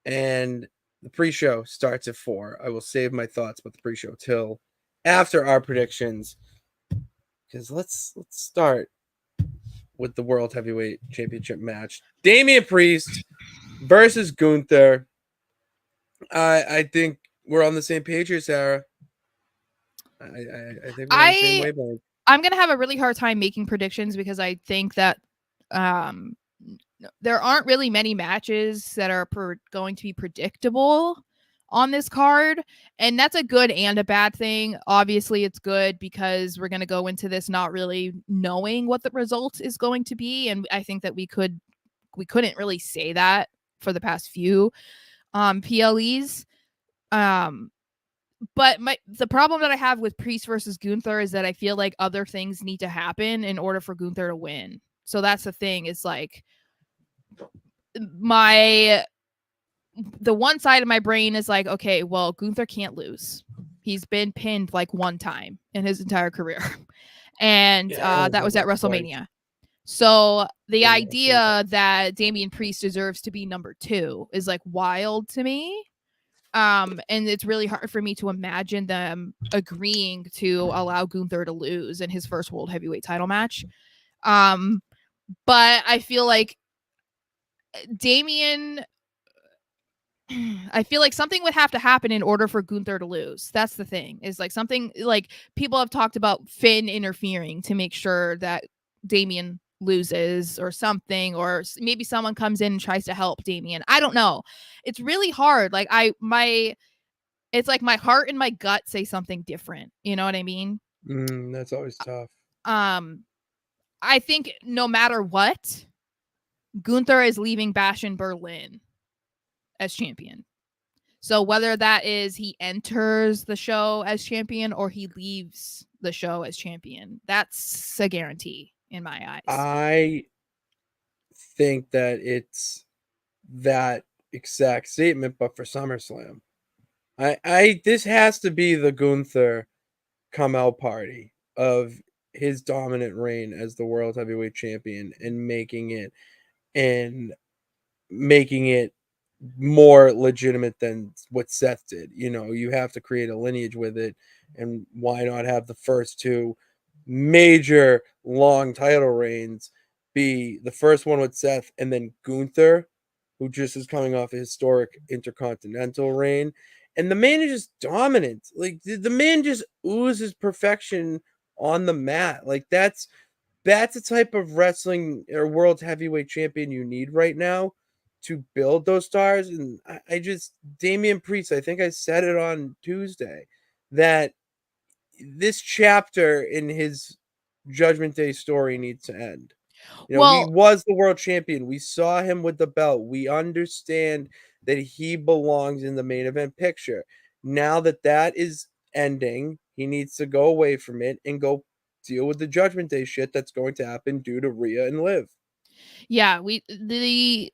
And the pre-show starts at 4. I will save my thoughts about the pre-show till after our predictions. Because let's start with the World Heavyweight Championship match. Damian Priest versus Gunther. I think we're on the same page here, Sarah. I think we're on the same wavelength. I'm gonna have a really hard time making predictions because I think that there aren't really many matches that are going to be predictable on this card, and that's a good and a bad thing. Obviously it's good because we're going to go into this not really knowing what the result is going to be, and I think that we couldn't really say that for the past few PLEs. But the problem that I have with Priest versus Gunther is that I feel like other things need to happen in order for Gunther to win. So that's the thing. It's like the one side of my brain is like, okay, well, Gunther can't lose. He's been pinned like one time in his entire career. And that was at WrestleMania. So the idea that Damian Priest deserves to be number 2 is like wild to me. And it's really hard for me to imagine them agreeing to allow Gunther to lose in his first World Heavyweight title match. But I feel like I feel like something would have to happen in order for Gunther to lose. That's the thing. Is like something like people have talked about Finn interfering to make sure that Damian loses or something, or maybe someone comes in and tries to help Damian. I don't know. It's really hard. Like it's like my heart and my gut say something different. You know what I mean? That's always tough. I think no matter what, Gunther is leaving Bash in Berlin as champion. So whether that is he enters the show as champion or he leaves the show as champion, that's a guarantee in my eyes. I think that it's that exact statement, but for SummerSlam. This has to be the Gunther come out party of his dominant reign as the World Heavyweight Champion and making it more legitimate than what Seth did. You know, you have to create a lineage with it, and why not have the first 2 major long title reigns be the first one with Seth and then Gunther, who just is coming off a historic intercontinental reign. And the man is just dominant. Like the man just oozes perfection on the mat. Like that's the type of wrestling or world heavyweight champion you need right now to build those stars. And I just Damian Priest, I think I said it on Tuesday, that this chapter in his Judgment Day story needs to end. You know, he was the world champion. We saw him with the belt. We understand that he belongs in the main event picture. Now that is ending, he needs to go away from it and go deal with the Judgment Day shit that's going to happen due to Rhea and Liv. Yeah, the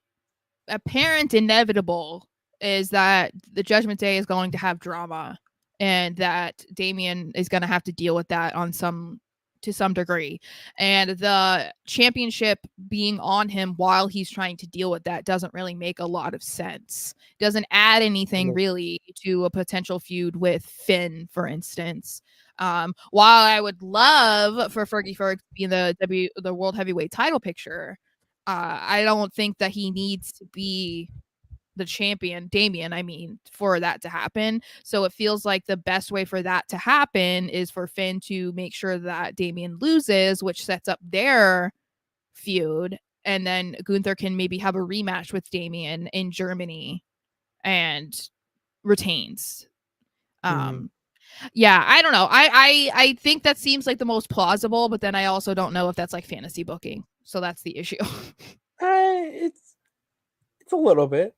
apparent inevitable is that the Judgment Day is going to have drama and that Damian is going to have to deal with that on some to some degree. And the championship being on him while he's trying to deal with that doesn't really make a lot of sense. Doesn't add anything really to a potential feud with Finn, for instance. While I would love for Fergie Ferg to be in the World Heavyweight title picture, I don't think that he needs to be the champion, Damian, I mean, for that to happen. So it feels like the best way for that to happen is for Finn to make sure that Damian loses, which sets up their feud. And then Gunther can maybe have a rematch with Damian in Germany and retains. Yeah, I don't know. I think that seems like the most plausible, but then I also don't know if that's like fantasy booking. So that's the issue. It's a little bit,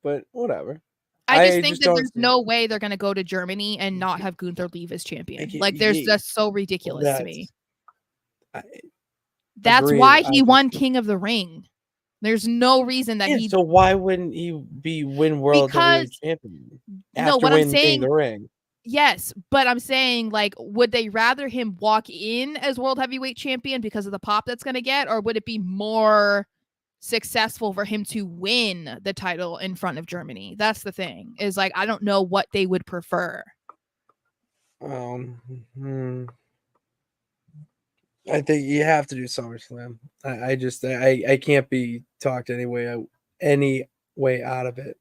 but whatever. I just think that there's no way they're going to go to Germany and not have Gunther leave as champion. Like, that's so ridiculous to me. That's why he won King of the Ring. There's no reason that he. So why wouldn't he win World Heavyweight Champion? No, what I'm saying. The ring. Yes, but I'm saying, like, would they rather him walk in as World Heavyweight Champion because of the pop that's going to get, or would it be more successful for him to win the title in front of Germany? That's the thing. Is like, I don't know what they would prefer. I think you have to do SummerSlam. I can't be talked any way out of it.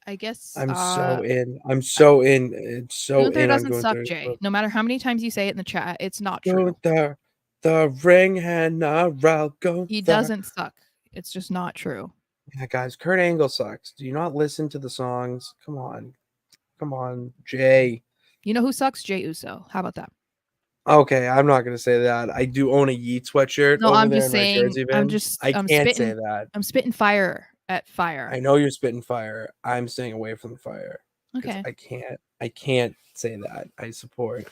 I guess I'm so in. It's so Gunther in. doesn't suck, Jay. No matter how many times you say it in the chat, it's not true. Gunther, the ring general. Gunther. He doesn't suck. It's just not true. Yeah, guys, Kurt Angle sucks. Do you not listen to the songs? Come on, Jay. You know who sucks? Jey Uso. How about that? Okay, I'm not gonna say that. I do own a Yeet sweatshirt. No, over I'm there just in my saying. Jersey bin. I can't say that. I'm spitting fire at fire. I know you're spitting fire. I'm staying away from the fire. Okay. I can't say that. I support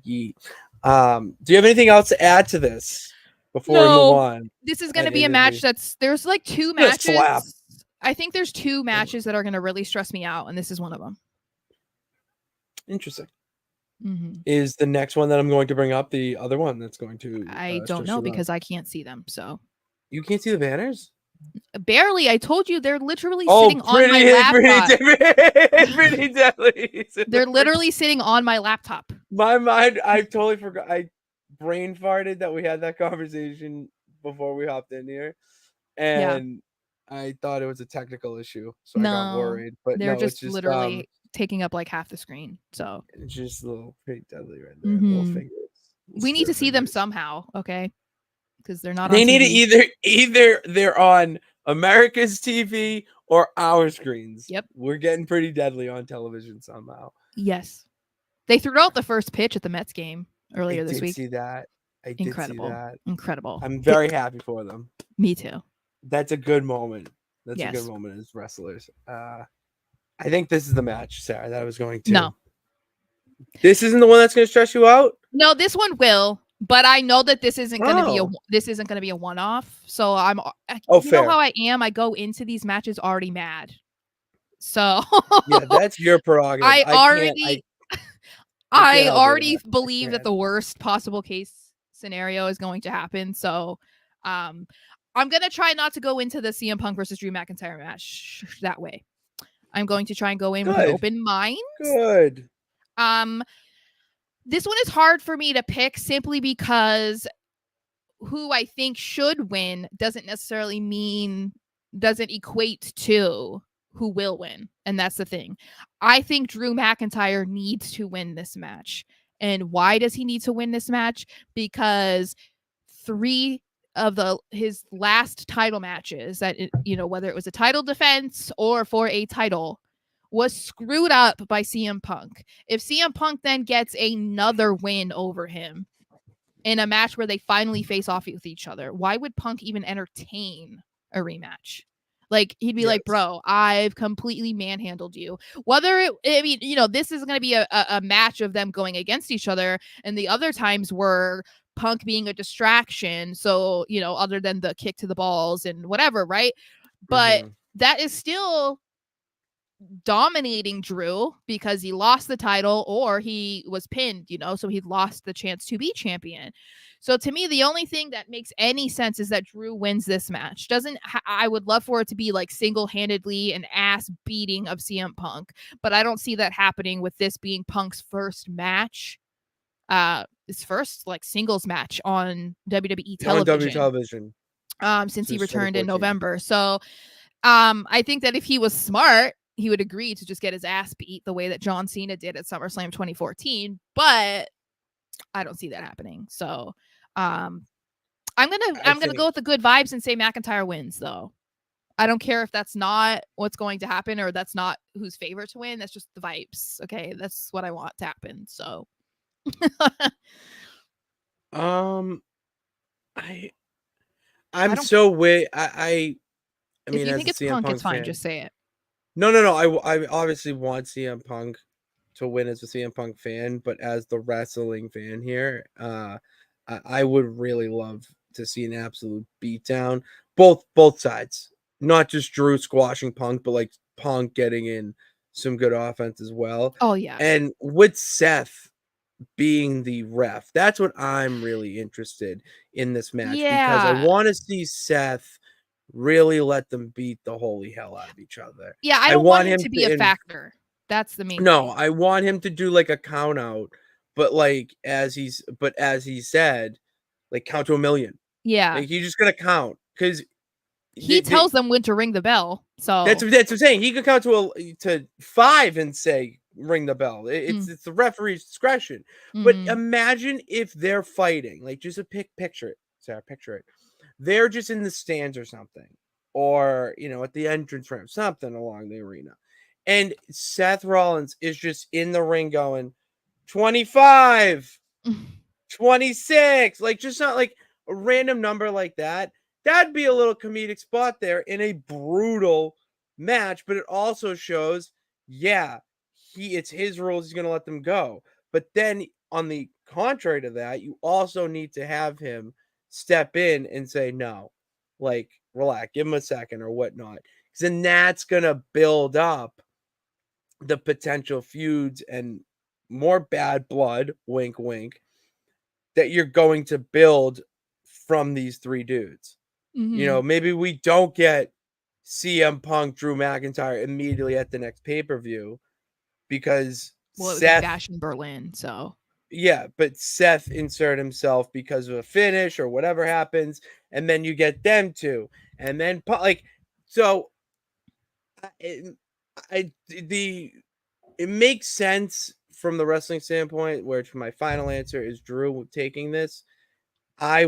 Yeet. Do you have anything else to add to this before we move on? This is going to be a match there's like two matches. I think there's two matches that are going to really stress me out, and this is one of them. Interesting. Mm-hmm. Is the next one that I'm going to bring up the other one that's going to? I don't know because I can't see them. So you can't see the banners? Barely. I told you they're literally sitting on my laptop. Pretty deadly. They're literally sitting on my laptop. My mind, I totally forgot. I brain farted that we had that conversation before we hopped in here, and I thought it was a technical issue, so I got worried. But they're just literally taking up like half the screen. So it's just a little pretty deadly right there. Little fingers. We need to see them somehow, okay? Because they're not. They on need TV. to either they're on America's TV or our screens. Yep, we're getting pretty deadly on television somehow. Yes, they threw out the first pitch at the Mets game earlier this week. See that? I did see that. Incredible. I'm very happy for them. Me too. That's a good moment. That's a good moment as wrestlers. I think this is the match, Sarah, that I was going to. No. This isn't the one that's going to stress you out? No, this one will, but I know that this isn't going to be a one-off. So you know how I am? I go into these matches already mad. So yeah, that's your prerogative. I already believe that the worst possible case scenario is going to happen. So I'm going to try not to go into the CM Punk versus Drew McIntyre match that way. I'm going to try and go in with an open mind. Good. This one is hard for me to pick simply because who I think should win doesn't equate to who will win. And that's the thing. I think Drew McIntyre needs to win this match. And why does he need to win this match? Because 3 of his last title matches that, whether it was a title defense or for a title, was screwed up by CM Punk. If CM Punk then gets another win over him in a match where they finally face off with each other, why would Punk even entertain a rematch? Like, he'd be like, bro, I've completely manhandled you. This is going to be a match of them going against each other. And the other times were Punk being a distraction. So, other than the kick to the balls and whatever, right? But that is still dominating Drew because he lost the title or he was pinned, so he lost the chance to be champion. So to me, the only thing that makes any sense is that Drew wins this match. I would love for it to be like single-handedly an ass beating of CM Punk, but I don't see that happening with this being Punk's first match. His first like singles match on WWE television. On WWE television. Since he returned in November. So I think that if he was smart, he would agree to just get his ass beat the way that John Cena did at SummerSlam 2014, but I don't see that happening. So I'm gonna go with the good vibes and say McIntyre wins, though. I don't care if that's not what's going to happen or that's not who's favored to win. That's just the vibes. Okay, that's what I want to happen. So I'm so way I mean, if you think it's Punk, it's fine. Fan, just say it. No. I obviously want CM Punk to win as a CM Punk fan, but as the wrestling fan here, I would really love to see an absolute beatdown. Both sides, not just Drew squashing Punk, but like Punk getting in some good offense as well. Oh yeah, and with Seth being the ref, that's what I'm really interested in this match, because I want to see Seth really let them beat the holy hell out of each other. Yeah, I don't want him to be a factor. That's the main thing. I want him to do like a count out, but as he said, like count to 1,000,000. Yeah, like he's just gonna count because he tells them when to ring the bell. So that's what I'm saying. He could count to 5 and say ring the bell. It's the referee's discretion. But imagine if they're fighting, like just picture it, Sarah, picture it. They're just in the stands or something, or at the entrance ramp, something along the arena, and Seth Rollins is just in the ring going 25, 26, like just not like a random number like that. That'd be a little comedic spot there in a brutal match, but it also shows, it's his rules. He's going to let them go. But then on the contrary to that, you also need to have him step in and say, no, like, relax, give him a second or whatnot. Because then that's going to build up the potential feuds and more bad blood, wink, wink, that you're going to build from these 3 dudes. Maybe we don't get CM Punk, Drew McIntyre immediately at the next pay-per-view because Seth Bash in Berlin. So but Seth insert himself because of a finish or whatever happens, and then you get them 2, and then it makes sense from the wrestling standpoint, which my final answer is Drew taking this. I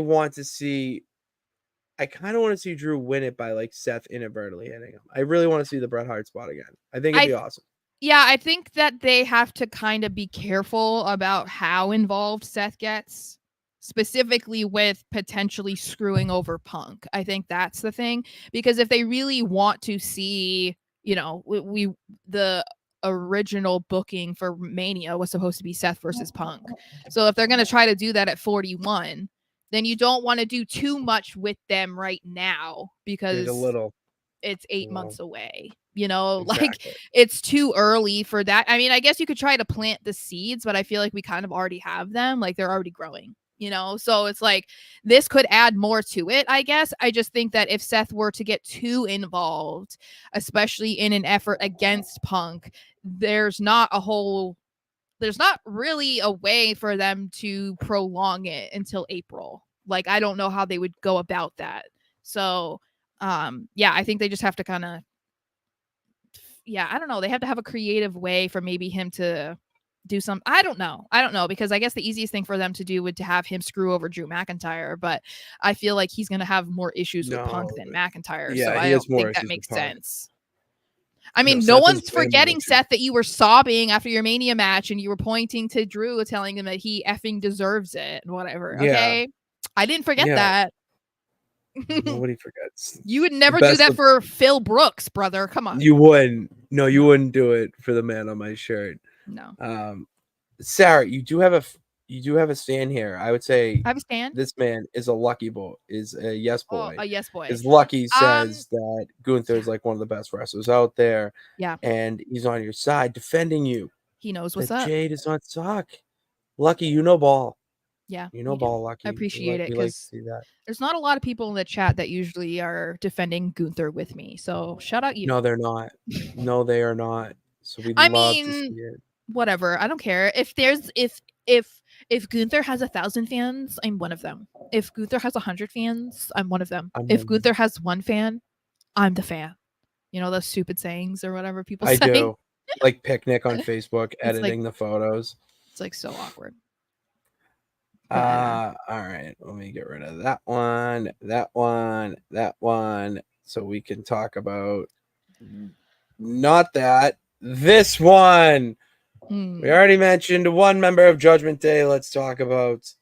kind of want to see Drew win it by like Seth inadvertently hitting him. I really want to see the Bret Hart spot again. I think it'd be awesome. Yeah, I think that they have to kind of be careful about how involved Seth gets, specifically with potentially screwing over Punk. I think that's the thing, because if they really want to see, the original booking for Mania was supposed to be Seth versus Punk. So if they're going to try to do that at 41, then you don't want to do too much with them right now because it's 8 months away. Like it's too early for that. I mean, I guess you could try to plant the seeds, but I feel like we kind of already have them. Like they're already growing, so it's like this could add more to it, I guess. I just think that if Seth were to get too involved, especially in an effort against Punk, there's not really a way for them to prolong it until April. Like, I don't know how they would go about that. So, I think they just have to kind of, I don't know. They have to have a creative way for maybe him to do some. I don't know, because I guess the easiest thing for them to do would to have him screw over Drew McIntyre, but I feel like he's going to have more issues with Punk than McIntyre. So I don't think that makes sense. I mean, no one's forgetting, Seth, that you were sobbing after your Mania match and you were pointing to Drew, telling him that he effing deserves it and whatever. Okay. I didn't forget that. Nobody forgets. You would never do that for Phil Brooks, brother. Come on. You wouldn't. No, you wouldn't do it for the man on my shirt. No. Sarah, you do have you do have a stand here. I would say I have a stand. this man is a lucky boy, is a yes Oh, boy. a yes boy. Because Lucky says that Gunther is yeah. like one of the best wrestlers out there, Yeah. and he's on your side defending you. He knows what's That up. Jay does not suck. Lucky, you know ball. Yeah. You know you do. ball, Lucky. I appreciate it We like to because see that. there's not a lot of people in the chat that usually are defending Gunther with me. So shout out you. No, they're not. No, they are not. So we I love to mean, see it. whatever. I don't care. If Gunther has 1,000 fans, I'm one of them. If Gunther has 100 fans, I'm one of them. If Gunther has one fan, I'm the fan. You know those stupid sayings or whatever people say? I do. Like picnic on Facebook, editing the photos. It's like so awkward. All right. Let me get rid of that one, that one, so we can talk about not that. This one. We already mentioned one member of Judgment Day. Let's talk about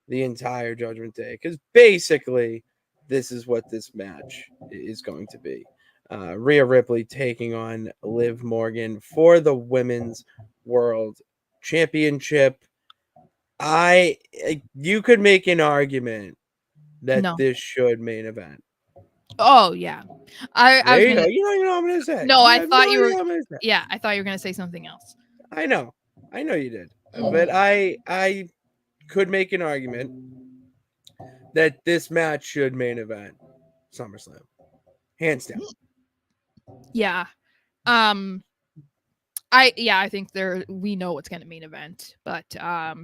the entire Judgment Day, because basically this is what this match is going to be. Rhea Ripley taking on Liv Morgan for the Women's World Championship. You could make an argument that this should main event. Oh yeah, I was you know what I'm gonna say. No, I thought you were. Yeah, I thought you were gonna say something else. I know you did, but I could make an argument that this match should main event SummerSlam, hands down. Yeah, I think we know what's gonna main event, but I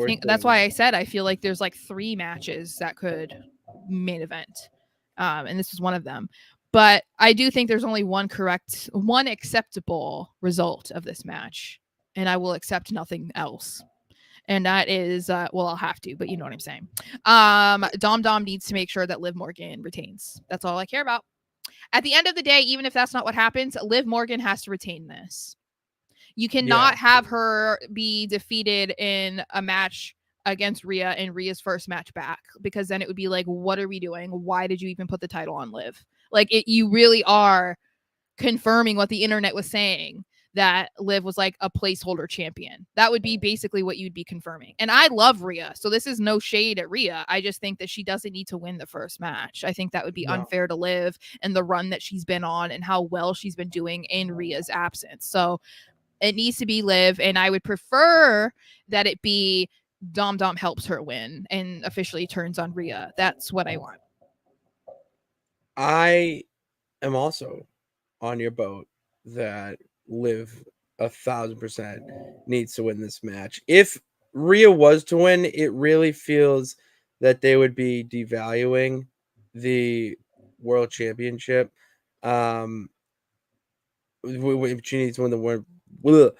think that's why I said I feel like there's like 3 matches that could main event, and this is one of them. But I do think there's only one acceptable result of this match, and I will accept nothing else. And that is, I'll have to, but you know what I'm saying. Dom needs to make sure that Liv Morgan retains. That's all I care about. At the end of the day, even if that's not what happens, Liv Morgan has to retain this. You cannot have her be defeated in a match against Rhea in Rhea's first match back, because then it would be like, what are we doing? Why did you even put the title on Liv? Like, you really are confirming what the internet was saying, that Liv was like a placeholder champion. That would be basically what you'd be confirming. And I love Rhea, so this is no shade at Rhea. I just think that she doesn't need to win the first match. I think that would be unfair to Liv and the run that she's been on and how well she's been doing in Rhea's absence. So it needs to be Liv, and I would prefer that it be Dom helps her win and officially turns on Rhea. That's what I want. I am also on your boat that Liv 1,000% needs to win this match. If Rhea was to win, it really feels that they would be devaluing the World Championship. She needs to win the world.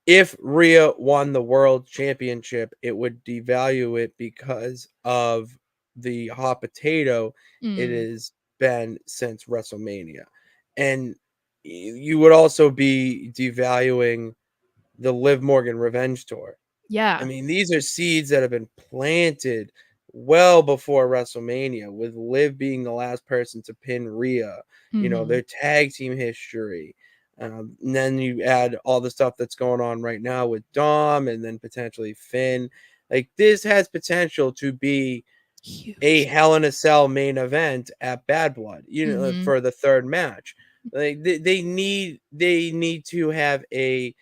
If Rhea won the World Championship, it would devalue it because of the hot potato it has been since WrestleMania. And you would also be devaluing the Liv Morgan Revenge Tour. Yeah. I mean, these are seeds that have been planted well before WrestleMania, with Liv being the last person to pin Rhea, you know, their tag team history. And then you add all the stuff that's going on right now with Dom and then potentially Finn. Like, this has potential to be huge. A Hell in a Cell main event at Bad Blood, you know, for the third match. Like, they need to have a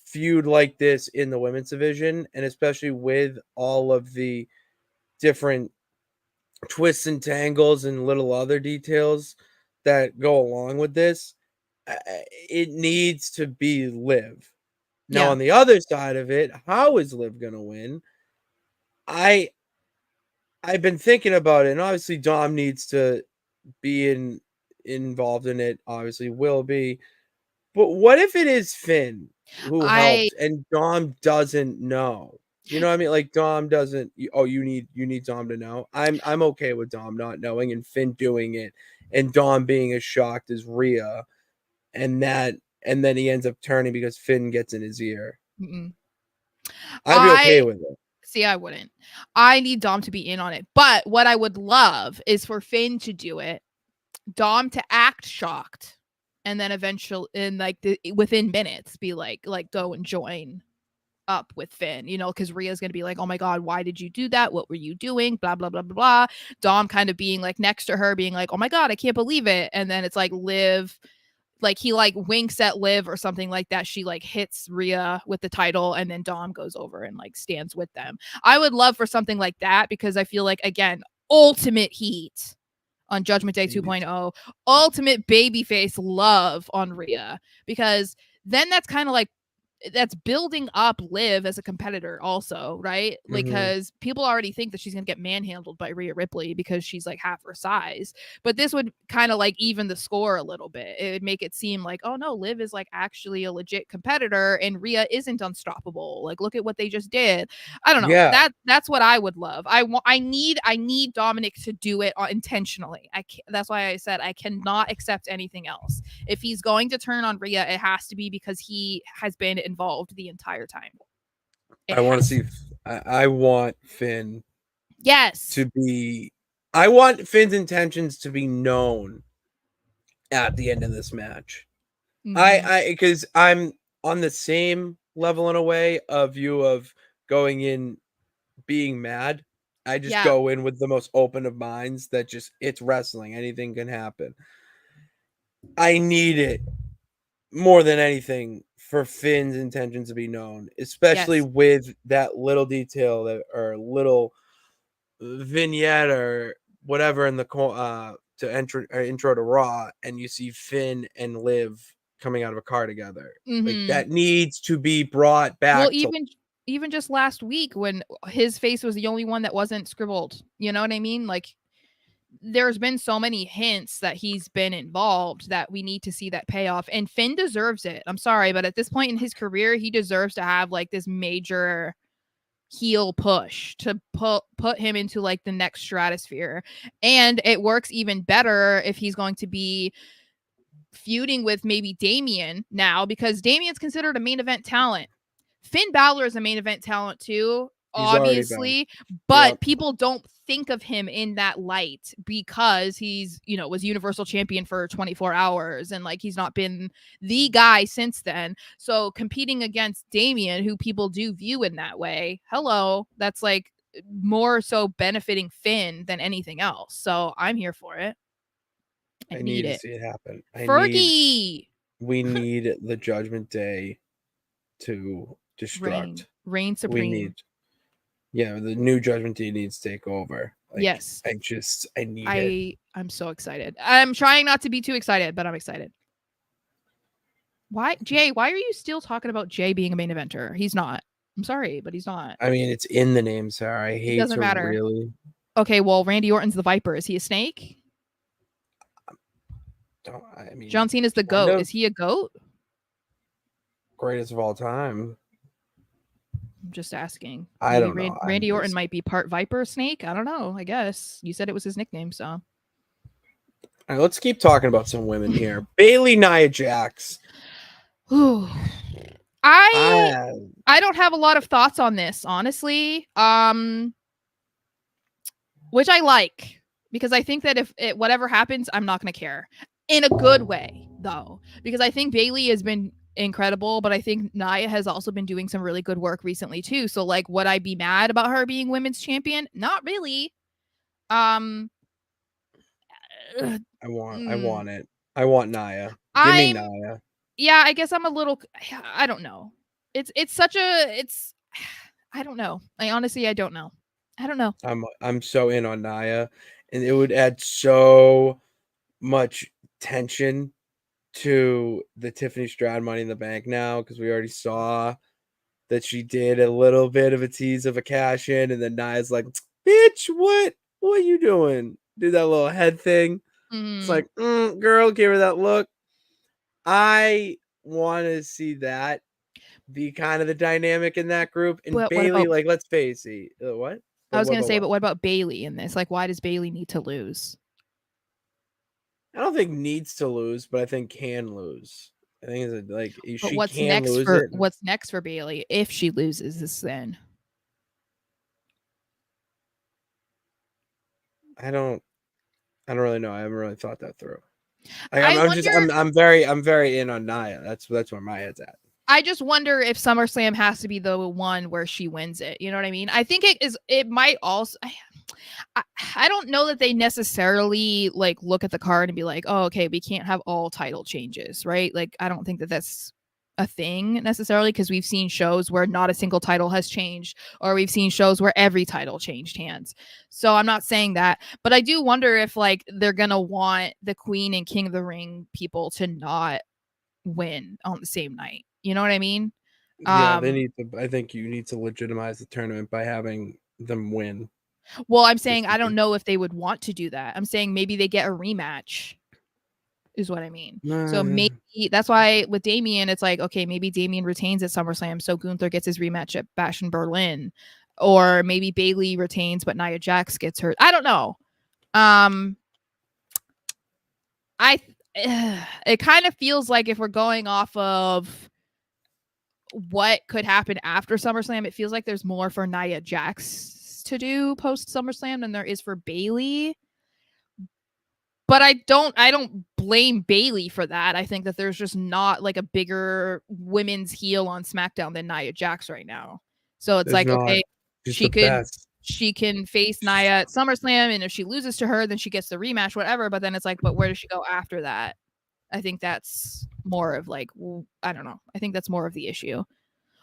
feud like this in the women's division, and especially with all of the different twists and tangles and little other details that go along with this. It needs to be Liv. Now, on the other side of it, how is Liv gonna win? I've been thinking about it, and obviously Dom needs to be involved in it. Obviously, will be. But what if it is Finn who helped and Dom doesn't know? You know what I mean? Like, Dom doesn't. You need Dom to know. I'm okay with Dom not knowing and Finn doing it, and Dom being as shocked as Rhea. And then he ends up turning because Finn gets in his ear. I'd be okay with it. See, I wouldn't. I need Dom to be in on it. But what I would love is for Finn to do it, Dom to act shocked, and then eventually, in like within minutes, be like go and join up with Finn, you know, because Rhea's gonna be like, oh my god, why did you do that? What were you doing? Blah blah blah blah blah. Dom kind of being like next to her, being like, oh my god, I can't believe it. And then it's like Liv, like he like winks at Liv or something like that. She like hits Rhea with the title, and then Dom goes over and like stands with them. I would love for something like that, because I feel like, again, ultimate heat on Judgment Day 2.0, ultimate babyface love on Rhea, because then that's kind of like, that's building up Liv as a competitor also, right? Because people already think that she's gonna get manhandled by Rhea Ripley because she's like half her size. But this would kind of like even the score a little bit. It would make it seem like, oh no, Liv is like actually a legit competitor and Rhea isn't unstoppable. Like, look at what they just did. I don't know. Yeah. That's what I would love. I need Dominic to do it intentionally. That's why I said I cannot accept anything else. If he's going to turn on Rhea, it has to be because he has been involved the entire time. I want to see. I want Finn. Yes. I want Finn's intentions to be known at the end of this match. Because I'm on the same level in a way of you of going in being mad. I just go in with the most open of minds that just, it's wrestling. Anything can happen. I need it more than anything for Finn's intentions to be known, especially with that little detail or little vignette or whatever in the to intro to Raw, and you see Finn and Liv coming out of a car together. Like, that needs to be brought back. Well, even just last week when his face was the only one that wasn't scribbled, you know what I mean? Like, there's been so many hints that he's been involved that we need to see that payoff, and Finn deserves it. I'm sorry, but at this point in his career, he deserves to have like this major heel push to put him into like the next stratosphere. And it works even better if he's going to be feuding with maybe Damian now, because Damian's considered a main event talent. Finn Balor is a main event talent too, obviously, but people don't think of him in that light because he's, you know, was Universal Champion for 24 hours and like he's not been the guy since then. So competing against Damian, who people do view in that way, hello, that's like more so benefiting Finn than anything else. So I'm here for it. I need to see it happen. Fergie! We need the Judgment Day to destruct. Reign supreme. The new Judgment Day needs to take over. Like, yes. I need it. I'm so excited. I'm trying not to be too excited, but I'm excited. Why are you still talking about Jay being a main eventer? He's not. I'm sorry, but he's not. I mean, it's in the name, Sarah. I hate it. Doesn't matter. Really. Okay, well, Randy Orton's the Viper. Is he a snake? John Cena's the goat. Is he a goat? Greatest of all time. I'm just asking. I don't know. Randy Orton might be part Viper, snake. I don't know. I guess you said it was his nickname, so. All right, let's keep talking about some women here. Bayley, Nia Jax. I don't have a lot of thoughts on this, honestly. Which I like, because I think that if whatever happens, I'm not going to care. In a good way, though, because I think Bayley has been incredible, but I think Nia has also been doing some really good work recently too. So like, would I be mad about her being women's champion? Not really. I want it. I want Nia. Give me Nia. Yeah, I guess I'm a little, I don't know. I don't know. I don't know. I don't know. I'm so in on Nia, and it would add so much tension to the Tiffany Stroud Money in the Bank now, because we already saw that she did a little bit of a tease of a cash in, and then Nia's like, bitch, what are you doing? Do that little head thing. It's like, girl, give her that look. I want to see that be kind of the dynamic in that group. And Bayley, like, let's face it. What? I was going to say, but what about Bayley in this? Like, why does Bayley need to lose? I don't think needs to lose, but I think can lose. I think it's like she what's can next lose for it. What's next for Bayley if she loses this? Then I don't really know. I haven't really thought that through. Like, I'm very in on Nia. That's where my head's at. I just wonder if SummerSlam has to be the one where she wins it. You know what I mean? I think it might also. I don't know that they necessarily like look at the card and be like, oh, okay, we can't have all title changes, right? Like, I don't think that that's a thing necessarily, because we've seen shows where not a single title has changed, or we've seen shows where every title changed hands. So I'm not saying that, but I do wonder if like they're gonna want the Queen and King of the Ring people to not win on the same night. You know what I mean? Yeah, they need to. I think you need to legitimize the tournament by having them win. Well, I'm saying I don't know if they would want to do that. I'm saying maybe they get a rematch, is what I mean. So maybe that's why with Damian, it's like, okay, maybe Damian retains at SummerSlam, so Gunther gets his rematch at Bash in Berlin, or maybe Bayley retains, but Nia Jax gets hurt. I don't know. It kind of feels like if we're going off of what could happen after SummerSlam, it feels like there's more for Nia Jax to do post SummerSlam than there is for Bayley. But I don't blame Bayley for that. I think that there's just not like a bigger women's heel on SmackDown than Nia Jax right now. So it's There's like, okay, she can face Nia at SummerSlam, and if she loses to her, then she gets the rematch, whatever. But then it's like, but where does she go after that? I think that's more of like, I don't know. I think that's more of the issue.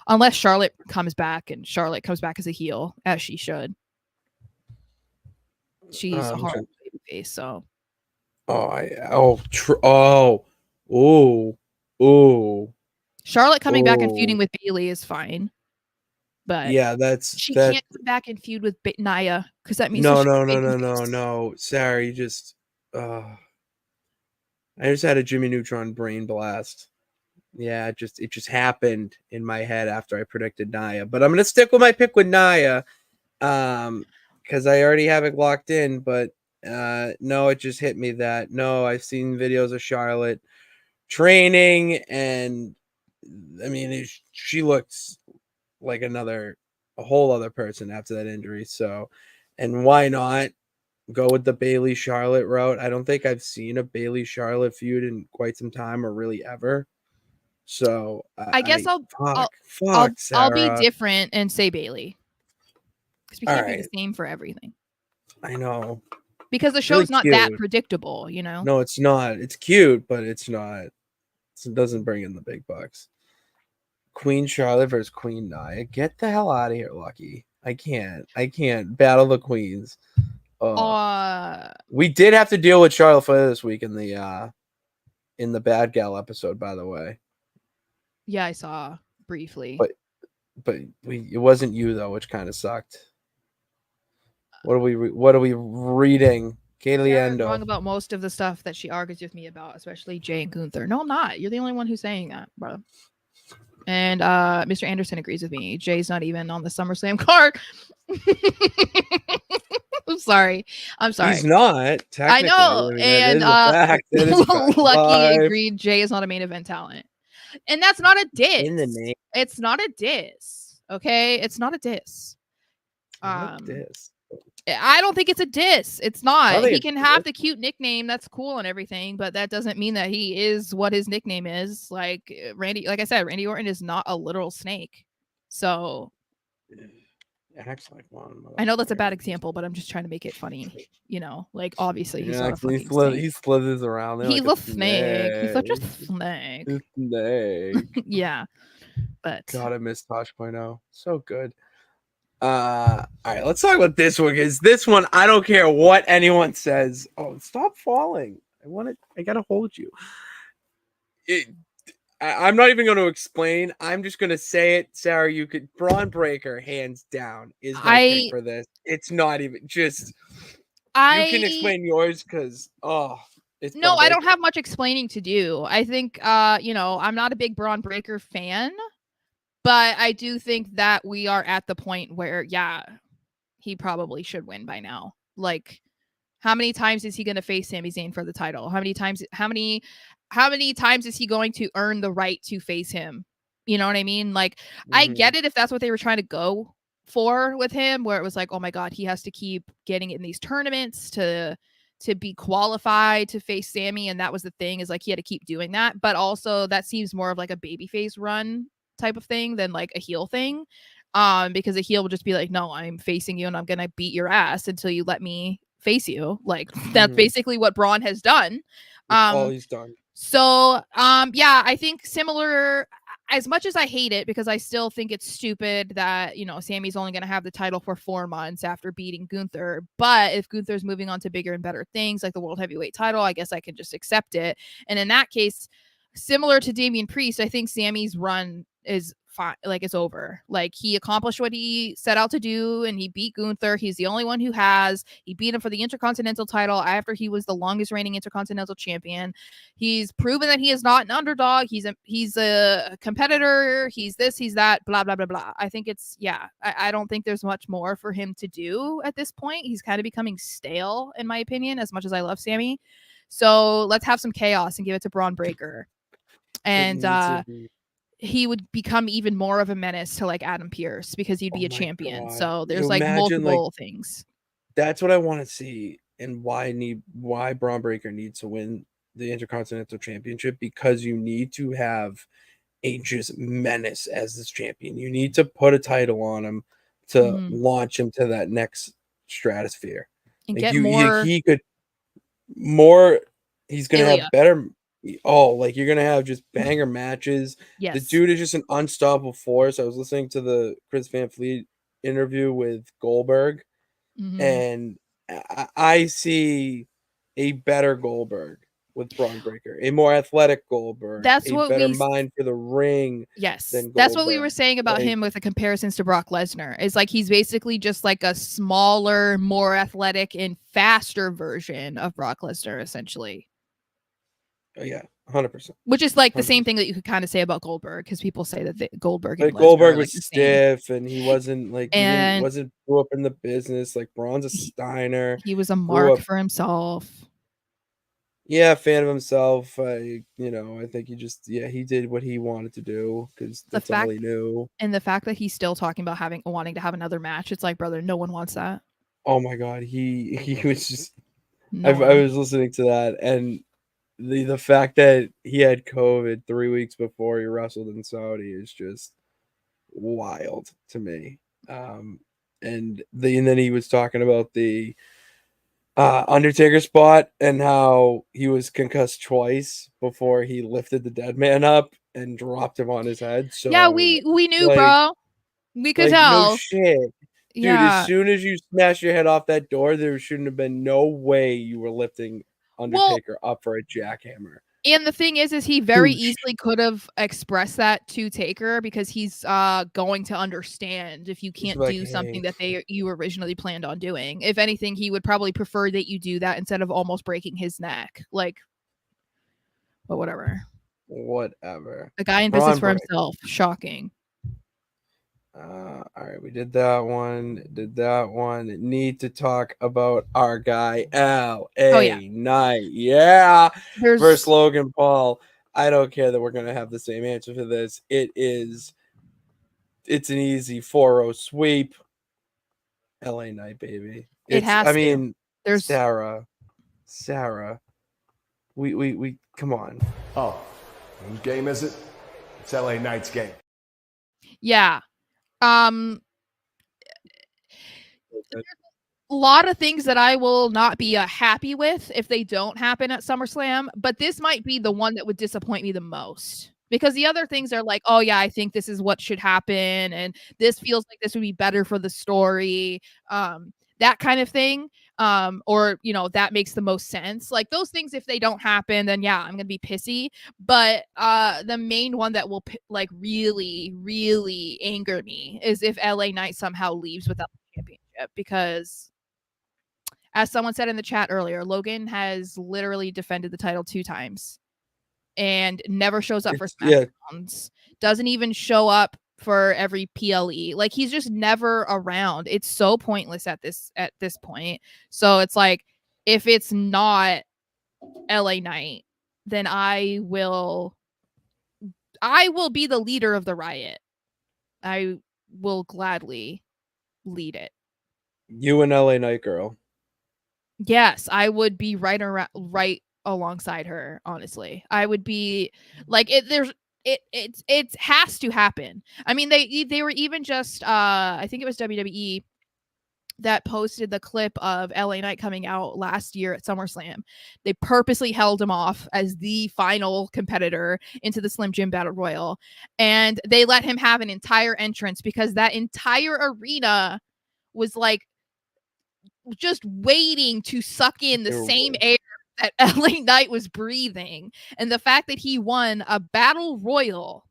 Unless Charlotte comes back, and Charlotte comes back as a heel, as she should. She's a horrible babyface, so. Charlotte coming back and feuding with Bayley is fine. But yeah, she can't come back and feud with Nia, because that means no. Sarah, you just I just had a Jimmy Neutron brain blast. Yeah, it just happened in my head after I predicted Nia. But I'm gonna stick with my pick with Nia. Because I already have it locked in, but no, it just hit me that no, I've seen videos of Charlotte training, and I mean, she looks like a whole other person after that injury. So, and why not go with the Bayley Charlotte route? I don't think I've seen a Bayley Charlotte feud in quite some time, or really ever. So I guess I'll be different and say Bayley, because we can't do the same for everything. I know, because the show's really not that predictable, you know. No, it's not. It's cute, but it's not. It doesn't bring in the big bucks. Queen Charlotte versus Queen Nia. Get the hell out of here, Lucky. I can't battle the queens. We did have to deal with Charlotte Flair this week in the Bad Gal episode, by the way. Yeah, I saw briefly. But it wasn't you though, which kind of sucked. What are we reading? Kaylee wrong about most of the stuff that she argues with me about, especially Jay and Gunther. No, I'm not. You're the only one who's saying that, bro. And Mr. Anderson agrees with me. Jay's not even on the SummerSlam card. I'm sorry. He's not. I know. And Lucky agreed Jay is not a main event talent. And that's not a diss. In the name. It's not a diss. Okay? It's not a diss. I don't think it's a diss. It's not. He can have the cute nickname. That's cool and everything, but that doesn't mean that he is what his nickname is. Like I said, Randy Orton is not a literal snake. So acts like one. I know that's a bad example, but I'm just trying to make it funny. You know, like obviously he's not a fucking snake. He slithers around. He's like a snake. He's such a snake. Yeah. But God, I miss Tosh.0. So good. All right, let's talk about this one, because this one, I don't care what anyone says. Oh, stop falling. I gotta hold you. I'm not even going to explain. I'm just going to say it. Sarah, you could. Braun Breaker, hands down, is my pick for this. It's not even just. You can explain yours, because it's no, I don't have much explaining to do. I think I'm not a big Braun Breaker fan, but I do think that we are at the point where he probably should win by now. Like, how many times is he going to face Sami Zayn for the title? How many times is he going to earn the right to face him? You know what I mean? Like, I get it if that's what they were trying to go for with him, where it was like, oh my God, he has to keep getting in these tournaments to be qualified to face Sami. And that was the thing, is like he had to keep doing that. But also that seems more of like a babyface run type of thing than like a heel thing. Because a heel will just be like, no, I'm facing you and I'm gonna beat your ass until you let me face you. Like that's basically what Braun has done. All he's done. So yeah, I think similar, as much as I hate it, because I still think it's stupid that, you know, Sami's only going to have the title for 4 months after beating Gunther. But if Gunther's moving on to bigger and better things like the World Heavyweight title, I guess I can just accept it. And in that case, similar to Damian Priest, I think Sami's run is fine. Like it's over. Like he accomplished what he set out to do and he beat Gunther. He's the only one who has. He beat him for the Intercontinental title after he was the longest reigning Intercontinental champion. He's proven that he is not an underdog. He's a competitor. He's this, he's that, blah, blah, blah, blah. I think it's, yeah, I don't think there's much more for him to do at this point. He's kind of becoming stale, in my opinion, as much as I love Sami. So let's have some chaos and give it to Braun Breaker. And he would become even more of a menace to like Adam Pearce because he'd be a champion. God. So there's like multiple things. That's what I want to see, and why Braun Breaker needs to win the Intercontinental Championship, because you need to have a just menace as this champion. You need to put a title on him to launch him to that next stratosphere. And like get more. He could more. He's gonna Ilya. have better. Oh, like you're gonna have just banger matches. Yes. The dude is just an unstoppable force. I was listening to the Chris Van Fleet interview with Goldberg, and I see a better Goldberg with Braun Breaker, a more athletic Goldberg. That's a better mind for the ring. Yes, than that's what we were saying about him with the comparisons to Brock Lesnar. Is like he's basically just like a smaller, more athletic, and faster version of Brock Lesnar, essentially. Yeah, 100%. Which is like 100%. The same thing that you could kind of say about Goldberg, because people say that Goldberg and Goldberg was like stiff and he wasn't like and wasn't grew up in the business. Like Braun's a Steiner. He was a mark for himself. Yeah, fan of himself. I think he did what he wanted to do because that's all he knew. And the fact that he's still talking about wanting to have another match, it's like, brother, no one wants that. Oh my god, he was just. I was listening to that, and the fact that he had COVID 3 weeks before he wrestled in Saudi is just wild to me. And then he was talking about the Undertaker spot and how he was concussed twice before he lifted the dead man up and dropped him on his head. So yeah, we knew, bro. We could tell. No shit. Dude, as soon as you smash your head off that door, there shouldn't have been no way you were lifting Undertaker up for a jackhammer. And the thing is he very easily could have expressed that to Taker, because he's going to understand if you can't do something that you originally planned on doing. If anything, he would probably prefer that you do that instead of almost breaking his neck. Like, but whatever. A guy in business for himself. Shocking. All right, we did that one. Need to talk about our guy LA Knight. Yeah. Versus Logan Paul. I don't care that we're gonna have the same answer for this. It's an easy 4-0 sweep. LA Knight, baby. There's Sara. We come on. Oh, whose game is it? It's LA Knight's game. Yeah. There's a lot of things that I will not be happy with if they don't happen at SummerSlam, but this might be the one that would disappoint me the most, because the other things are like, oh yeah, I think this is what should happen, and this feels like this would be better for the story, that kind of thing, or that makes the most sense. Like those things, if they don't happen, then yeah, I'm gonna be pissy. But the main one that will like really, really anger me is if LA Knight somehow leaves without the championship, because as someone said in the chat earlier, Logan has literally defended the title 2 times and never shows up for SmackDowns. Doesn't even show up for every PLE. Like he's just never around. It's so pointless at this point. So it's like, if it's not LA Knight, then I will be the leader of the riot. I will gladly lead it. You and LA Knight girl. Yes, I would be right alongside her, honestly. I would be like, it has to happen. I mean, they were even just I think it was WWE that posted the clip of LA Knight coming out last year at SummerSlam. They purposely held him off as the final competitor into the Slim Jim Battle Royal. And they let him have an entire entrance because that entire arena was like just waiting to suck in the same air that LA Knight was breathing. And the fact that he won a Battle Royal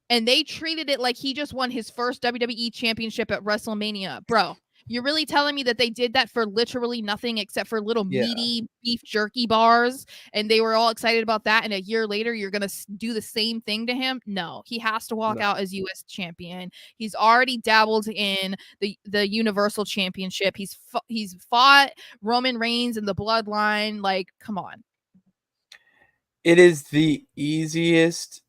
and they treated it like he just won his first WWE championship at WrestleMania. Bro, you're really telling me that they did that for literally nothing except for little meaty beef jerky bars, and they were all excited about that, and a year later you're going to do the same thing to him? No, he has to walk out as U.S. champion. He's already dabbled in the Universal Championship. He's fought Roman Reigns in the Bloodline. Like, come on. It is the easiest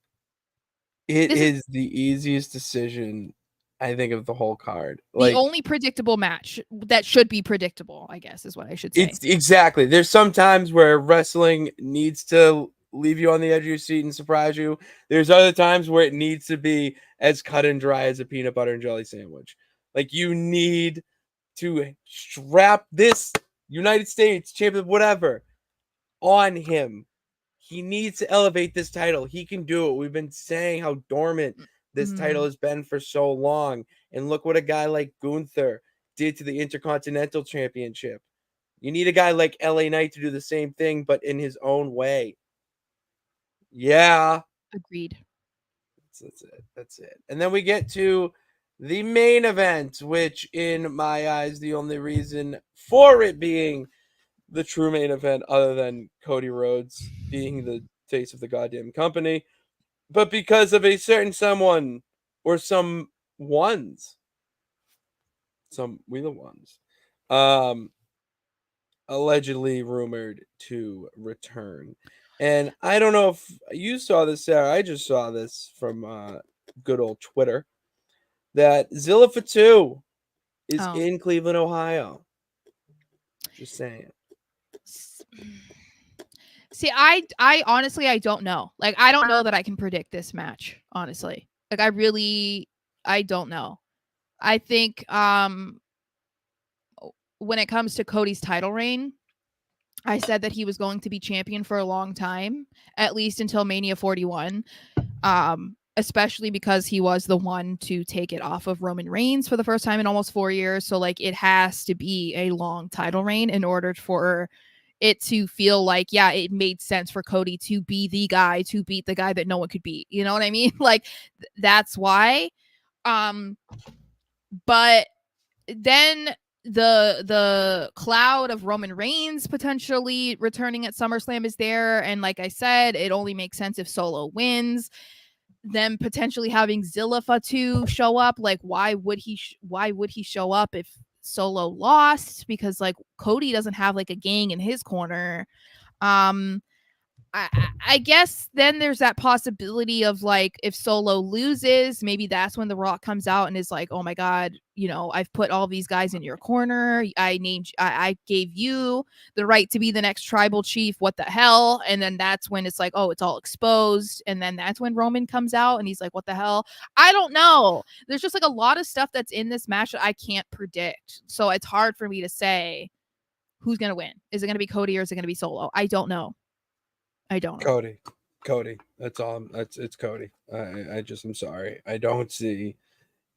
decision, I think, of the whole card. The only predictable match that should be predictable, I guess, is what I should say. It's exactly. There's some times where wrestling needs to leave you on the edge of your seat and surprise you. There's other times where it needs to be as cut and dry as a peanut butter and jelly sandwich. Like, you need to strap this United States champion, whatever, on him. He needs to elevate this title. He can do it. We've been saying how dormant this title has been for so long. And look what a guy like Gunther did to the Intercontinental Championship. You need a guy like LA Knight to do the same thing, but in his own way. Yeah. Agreed. That's it. And then we get to the main event, which in my eyes, the only reason for it being the true main event, other than Cody Rhodes being the face of the goddamn company, but because of a certain someone or some ones, allegedly rumored to return. And I don't know if you saw this, Sarah. I just saw this from good old Twitter that Zilla for 2 is in Cleveland, Ohio. Just saying. See, I honestly, I don't know. Like, I don't know that I can predict this match, honestly. Like, I don't know. I think when it comes to Cody's title reign, I said that he was going to be champion for a long time, at least until Mania 41, especially because he was the one to take it off of Roman Reigns for the first time in almost 4 years. So, like, it has to be a long title reign in order for it to feel like, yeah, it made sense for Cody to be the guy to beat the guy that no one could beat. You know what I mean? Like, that's why. But then the cloud of Roman Reigns potentially returning at SummerSlam is there, and like I said, it only makes sense if Solo wins. Them potentially having Zilla Fatu show up, like, why would he show up if Solo lost? Because, like, Cody doesn't have like a gang in his corner. I guess then there's that possibility of, like, if Solo loses, maybe that's when The Rock comes out and is like, oh my God, you know, I've put all these guys in your corner. I gave you the right to be the next tribal chief. What the hell? And then that's when it's like, oh, it's all exposed. And then that's when Roman comes out and he's like, what the hell? I don't know. There's just like a lot of stuff that's in this match that I can't predict. So it's hard for me to say who's going to win. Is it going to be Cody or is it going to be Solo? I don't know. Cody. That's all. It's Cody. I'm sorry. I don't see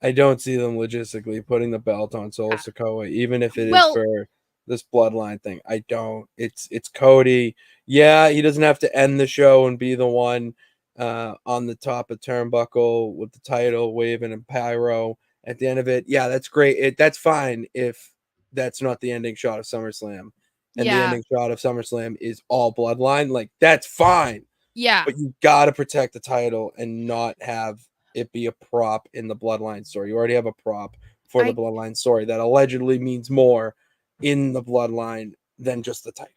them logistically putting the belt on Solo Sikoa, even if it is for this bloodline thing. I don't. It's Cody. Yeah, he doesn't have to end the show and be the one on the top of turnbuckle with the title waving and pyro at the end of it. Yeah, that's great. That's fine if that's not the ending shot of SummerSlam. And the ending shot of SummerSlam is all bloodline. Like, that's fine. Yeah. But you got to protect the title and not have it be a prop in the bloodline story. You already have a prop for the bloodline story that allegedly means more in the bloodline than just the title.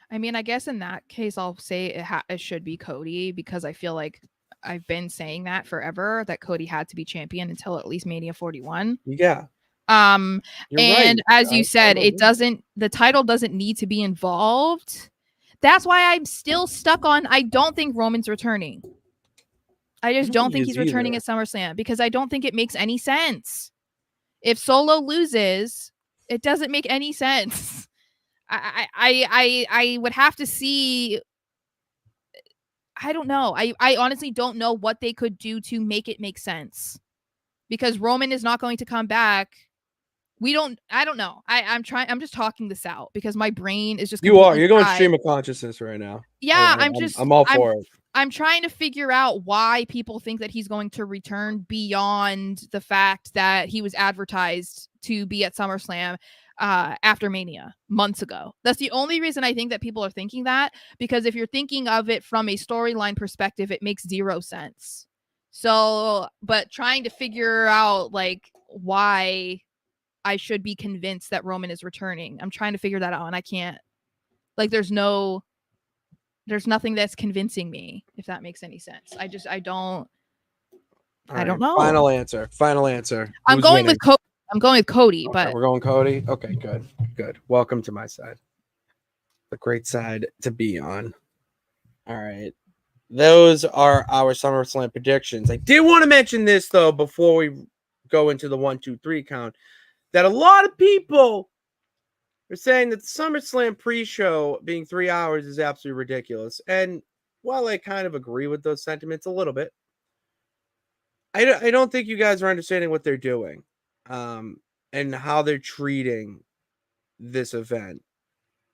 I mean, I guess in that case, I'll say it should be Cody, because I feel like I've been saying that forever, that Cody had to be champion until at least Mania 41. Yeah. And right. As you said, the title doesn't need to be involved. That's why I'm still stuck on, I don't think Roman's returning. I just don't think is he's returning either. at SummerSlam because I don't think it makes any sense. If Solo loses, it doesn't make any sense. I would have to see. I don't know. I honestly don't know what they could do to make it make sense because Roman is not going to come back. I don't know. I'm just talking this out because my brain is just You are. completely You're going fried. stream of consciousness right now. Yeah, I'm all for it. I'm trying to figure out why people think that he's going to return beyond the fact that he was advertised to be at SummerSlam after Mania months ago. That's the only reason I think that people are thinking that, because if you're thinking of it from a storyline perspective, it makes zero sense. So, but trying to figure out like why I should be convinced that Roman is returning, I'm trying to figure that out and I can't. Like there's nothing that's convincing me, if that makes any sense. I don't know. Final answer. I'm Who's going winning? with Cody, Okay, but we're going Cody. Okay, good. Welcome to my side. The great side to be on. All right. Those are our SummerSlam predictions. I did want to mention this though before we go into the 1, 2, 3 count, that a lot of people are saying that the SummerSlam pre-show being 3 hours is absolutely ridiculous. And while I kind of agree with those sentiments a little bit, I don't think you guys are understanding what they're doing, and how they're treating this event.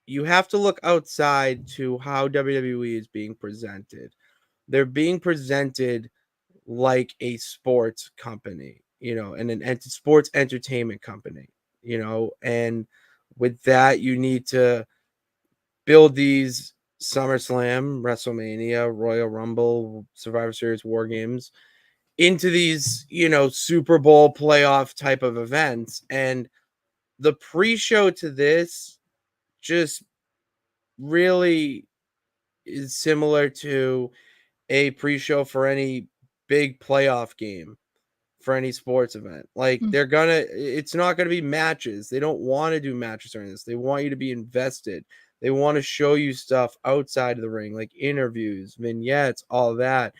You have to look outside to how WWE is being presented. They're being presented like a sports company, and an sports entertainment company, and with that, you need to build these SummerSlam, WrestleMania, Royal Rumble, Survivor Series, War Games into these, Super Bowl playoff type of events. And the pre-show to this just really is similar to a pre-show for any big playoff game, for any sports event. Like it's not gonna be matches. They don't want to do matches or anything. They want you to be invested. They want to show you stuff outside of the ring, like interviews, vignettes, all that.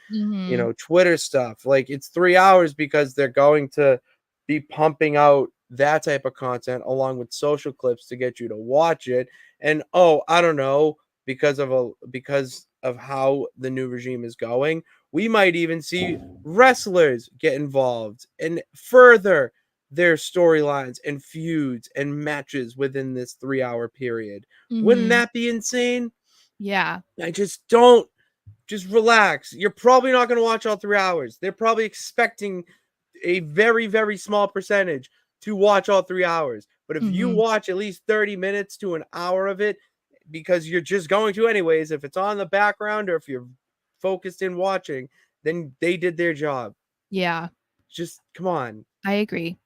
Twitter stuff. Like it's 3 hours because they're going to be pumping out that type of content along with social clips to get you to watch it. And I don't know, because of how the new regime is going, we might even see wrestlers get involved and further their storylines and feuds and matches within this 3 hour period. Wouldn't that be insane? Yeah. I just relax. You're probably not going to watch all 3 hours. They're probably expecting a very, very small percentage to watch all 3 hours. But if you watch at least 30 minutes to an hour of it, because you're just going to anyways, if it's on the background or if you're focused in watching, then they did their job. Yeah. Just come on. I agree.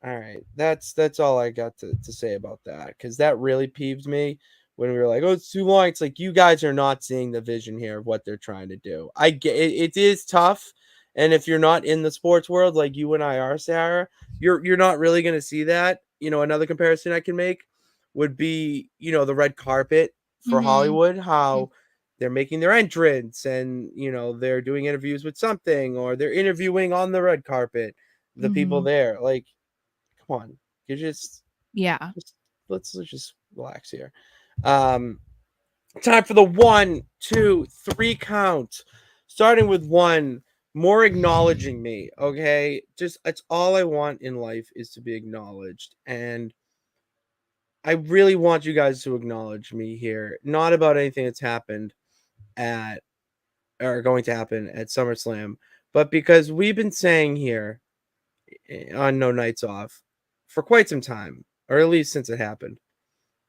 All right. That's all I got to say about that, because that really peeved me when we were like, oh, it's too long. It's like, you guys are not seeing the vision here of what they're trying to do. I get it, it is tough. And if you're not in the sports world like you and I are, Sarah, you're not really going to see that. Another comparison I can make would be, the red carpet for Hollywood, how they're making their entrance and, they're doing interviews with something, or they're interviewing on the red carpet, the people there. Like, come on, let's just relax here. Time for the 1, 2, 3 count. Starting with 1, more acknowledging me. Okay, it's all I want in life is to be acknowledged, and I really want you guys to acknowledge me here. Not about anything that's happened at or going to happen at SummerSlam, but because we've been saying here on No Nights Off for quite some time, or at least since it happened,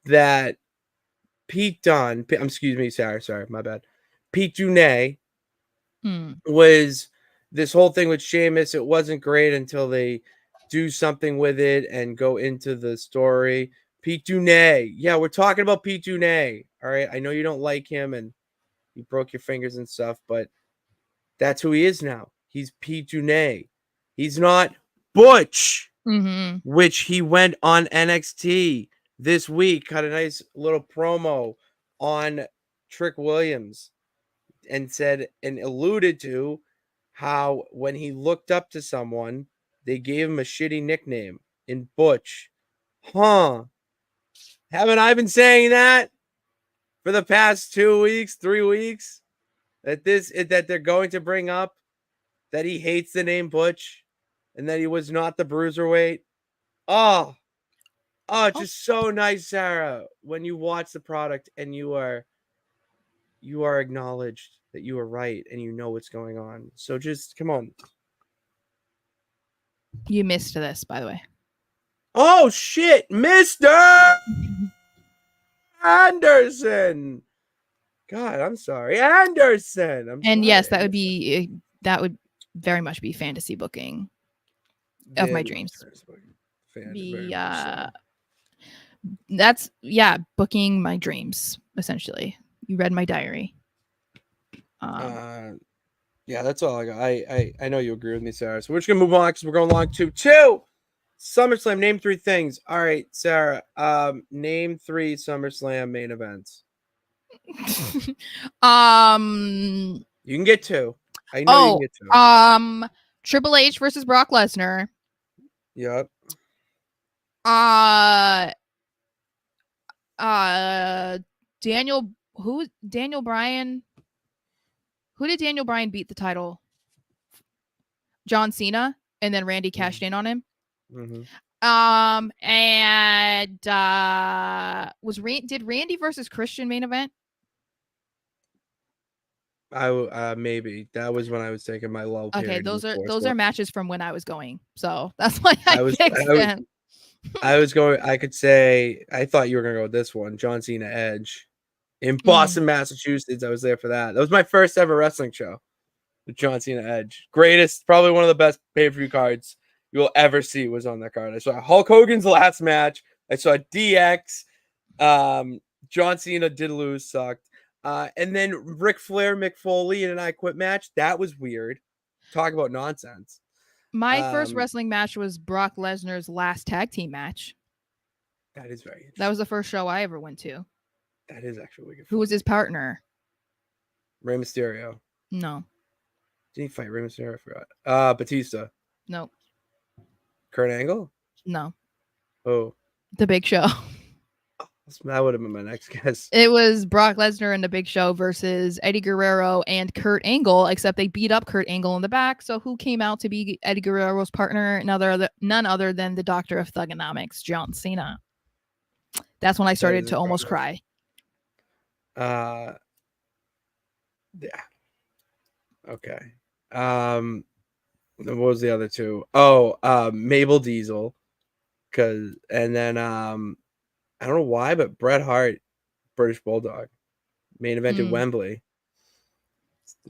that Pete Dunne, excuse me, sorry, my bad. Pete Dunne was this whole thing with Sheamus. It wasn't great until they do something with it and go into the story. Pete Dunne. Yeah, we're talking about Pete Dunne. All right. I know you don't like him and you broke your fingers and stuff, but that's who he is now. He's Pete Dunne. He's not Butch, which he went on NXT this week, cut a nice little promo on Trick Williams. and said and alluded to how when he looked up to someone, they gave him a shitty nickname in Butch. Huh? Haven't I been saying that for the past 2 weeks, 3 weeks? That they're going to bring up that he hates the name Butch and that he was not the bruiserweight. Oh, just so nice, Sara, when you watch the product and you are acknowledged that you are right and you know what's going on. So just come on. You missed this, by the way. Oh shit, Mr. Anderson. God, I'm sorry. Anderson. Yes, that would very much be fantasy booking of my dreams. That's booking my dreams, essentially. You read my diary. Yeah, that's all I got. I know you agree with me, Sara. So we're just gonna move on because we're going along to 2 SummerSlam. Name 3 things. All right, Sara. Name 3 SummerSlam main events. You can get 2. I know you can get 2. Triple H versus Brock Lesnar. Yep. Daniel Bryan. Who did Daniel Bryan beat the title? John Cena, and then Randy cashed in on him. Mm-hmm. And did Randy versus Christian main event? Maybe that was when I was taking my lull. Okay, those are matches from when I was going, so that's why I was going. I could say I thought you were gonna go with this one, John Cena Edge, in Boston, Massachusetts. I was there for that. That was my first ever wrestling show with John Cena Edge. Greatest, probably one of the best pay-per-view cards you will ever see was on that card. I saw Hulk Hogan's last match. I saw DX. John Cena did lose, sucked. And then Ric Flair, Mick Foley in an I Quit match. That was weird. Talk about nonsense. My first wrestling match was Brock Lesnar's last tag team match. That is very interesting. That was the first show I ever went to. That is actually wicked. Who was his partner? Rey Mysterio. No. Did he fight Rey Mysterio? I forgot. Batista. No. Kurt Angle? No. Oh. The Big Show. That would have been my next guess. It was Brock Lesnar and the Big Show versus Eddie Guerrero and Kurt Angle, except they beat up Kurt Angle in the back. So who came out to be Eddie Guerrero's partner? None other than the Doctor of Thugonomics, John Cena. That's when I started to almost cry. Yeah. Okay. What was the other 2? Oh, Mabel Diesel. And then I don't know why, but Bret Hart, British Bulldog, main event in Wembley.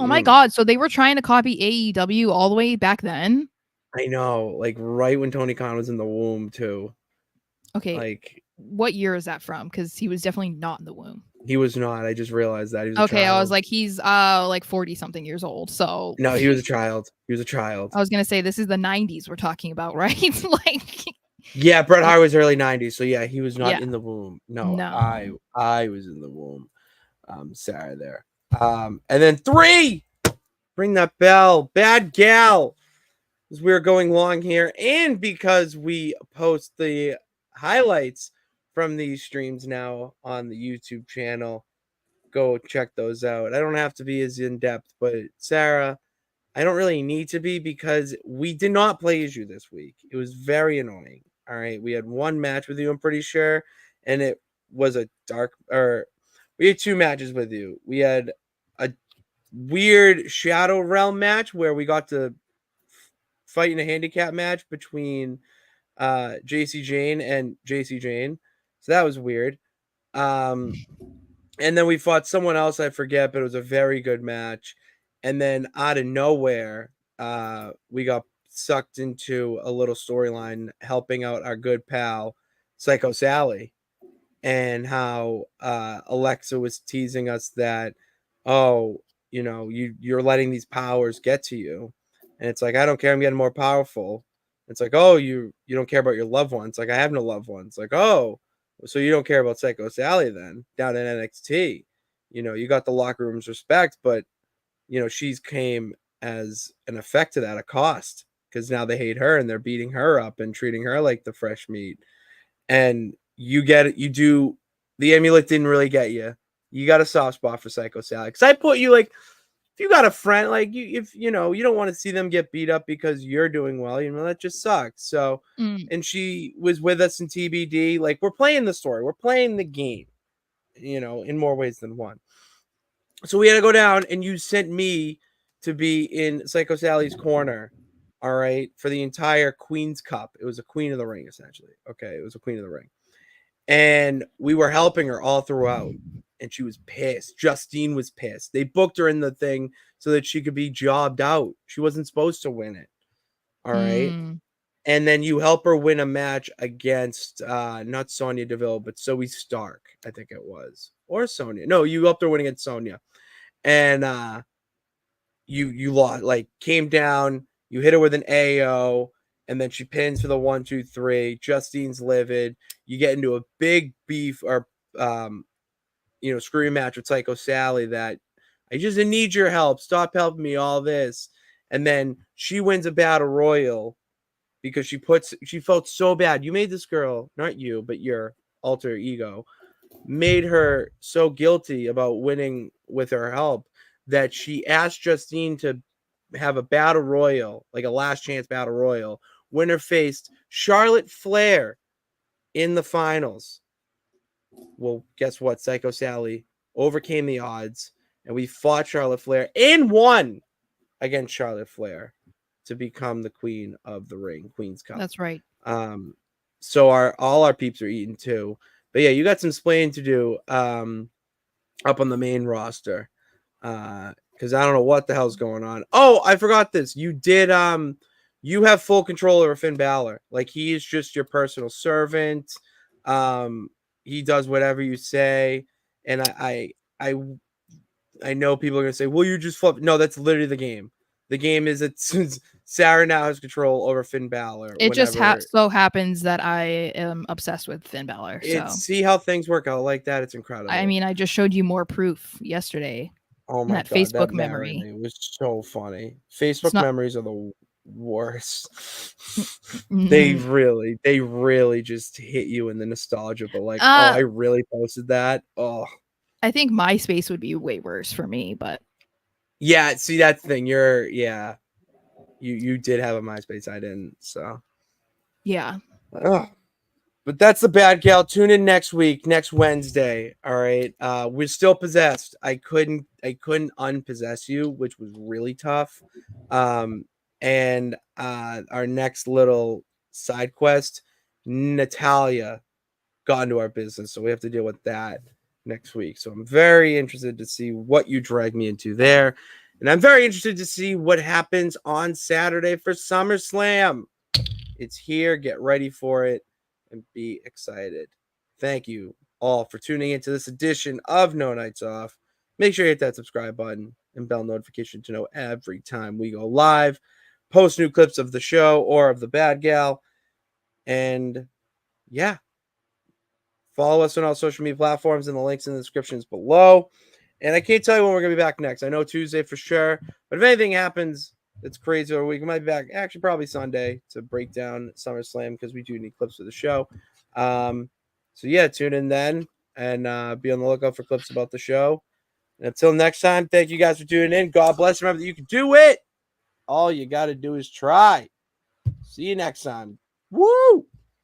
Oh my God. So they were trying to copy AEW all the way back then? I know. Like right when Tony Khan was in the womb too. Okay. Like what year is that from? Because he was definitely not in the womb. He was not. I just realized that. He was okay. a child. I was like, he's like 40 something years old. So no, he was a child. He was a child. I was going to say, this is the 90s we're talking about, right? Like, yeah, Bret Hart was early 90s. So yeah, he was not in the womb. No. I was in the womb. Sara there. And then 3, ring that bell, bad gal. As we're going long here, and because we post the highlights from these streams now on the YouTube channel, go check those out. I don't have to be as in depth, but Sara, I don't really need to be because we did not play as you this week. It was very annoying. All right, we had 1 match with you, I'm pretty sure, and it was we had 2 matches with you. We had a weird Shadow Realm match where we got to fight in a handicap match between JC Jane and JC Jane. So that was weird. And then we fought someone else, I forget, but it was a very good match. And then out of nowhere, we got sucked into a little storyline helping out our good pal, Psycho Sally, and how Alexa was teasing us that, you're letting these powers get to you. And it's like, I don't care. I'm getting more powerful. It's like, oh, you don't care about your loved ones. Like, I have no loved ones. Like, oh, so you don't care about Psycho Sally then down in NXT. You got the locker room's respect, but she's came as an effect to that, a cost, because now they hate her and they're beating her up and treating her like the fresh meat. And you get it. You do. The amulet didn't really get you. You got a soft spot for Psycho Sally, because I put you like, if you got a friend, like if you don't want to see them get beat up because you're doing well, that just sucks. So, and she was with us in TBD. Like, we're playing the story, we're playing the game, in more ways than one. So we had to go down, and you sent me to be in Psycho Sally's corner, all right, for the entire Queen's Cup. It was a Queen of the Ring, essentially. Okay, it was a Queen of the Ring. And we were helping her all throughout, and she was pissed. Justine was pissed. They booked her in the thing so that she could be jobbed out. She wasn't supposed to win it, all right? And then you help her win a match against, not Sonya Deville, but Zoe Stark, I think it was. Or Sonya. No, you helped her win against Sonya. And you lost, like, came down, you hit her with an AO, and then she pins for the 1, 2, 3. Justine's livid. You get into a big beef or screaming match with Psycho Sally that I just need your help. Stop helping me, all this. And then she wins a battle royal because she felt so bad. You made this girl, not you, but your alter ego, made her so guilty about winning with her help that she asked Justine to have a battle royal, like a last chance battle royal. Winner faced Charlotte Flair in the finals. Well, guess what? Psycho Sally overcame the odds, and we fought Charlotte Flair and won against Charlotte Flair to become the Queen of the Ring, Queen's Cup. That's right. So all our peeps are eating too. But yeah, you got some splaining to do up on the main roster. Because I don't know what the hell's going on. Oh, I forgot this. You did you have full control over Finn Balor. Like, he is just your personal servant. He does whatever you say. And I know people are gonna say, well, you just flip. No, that's literally the game. The game is that Sara now has control over Finn Balor. It just so happens that I am obsessed with Finn Balor. So see how things work out like that. It's incredible. I mean, I just showed you more proof yesterday. Oh my God, Facebook that memory. It was so funny. Facebook memories are the worst. They really just hit you in the nostalgia, but like, I really posted that. Oh, I think MySpace would be way worse for me, but yeah, see, that thing, you did have a MySpace, I didn't, so yeah. But that's the Bad Gal. Tune in next week, next Wednesday. All right. We're still possessed. I couldn't unpossess you, which was really tough. And our next little side quest, Natalia got into our business, so we have to deal with that next week. So I'm very interested to see what you drag me into there. And I'm very interested to see what happens on Saturday for SummerSlam. It's here. Get ready for it and be excited. Thank you all for tuning into this edition of No Nights Off. Make sure you hit that subscribe button and bell notification to know every time we go live, post new clips of the show or of the Bad Gal. And yeah, follow us on all social media platforms and the links in the descriptions below. And I can't tell you when we're going to be back next. I know Tuesday for sure, but if anything happens that's crazy over a week, we might be back actually probably Sunday to break down SummerSlam, because we do need clips for the show. So yeah, tune in then and be on the lookout for clips about the show. And until next time, thank you guys for tuning in. God bless. Remember that you can do it. All you got to do is try. See you next time. Woo!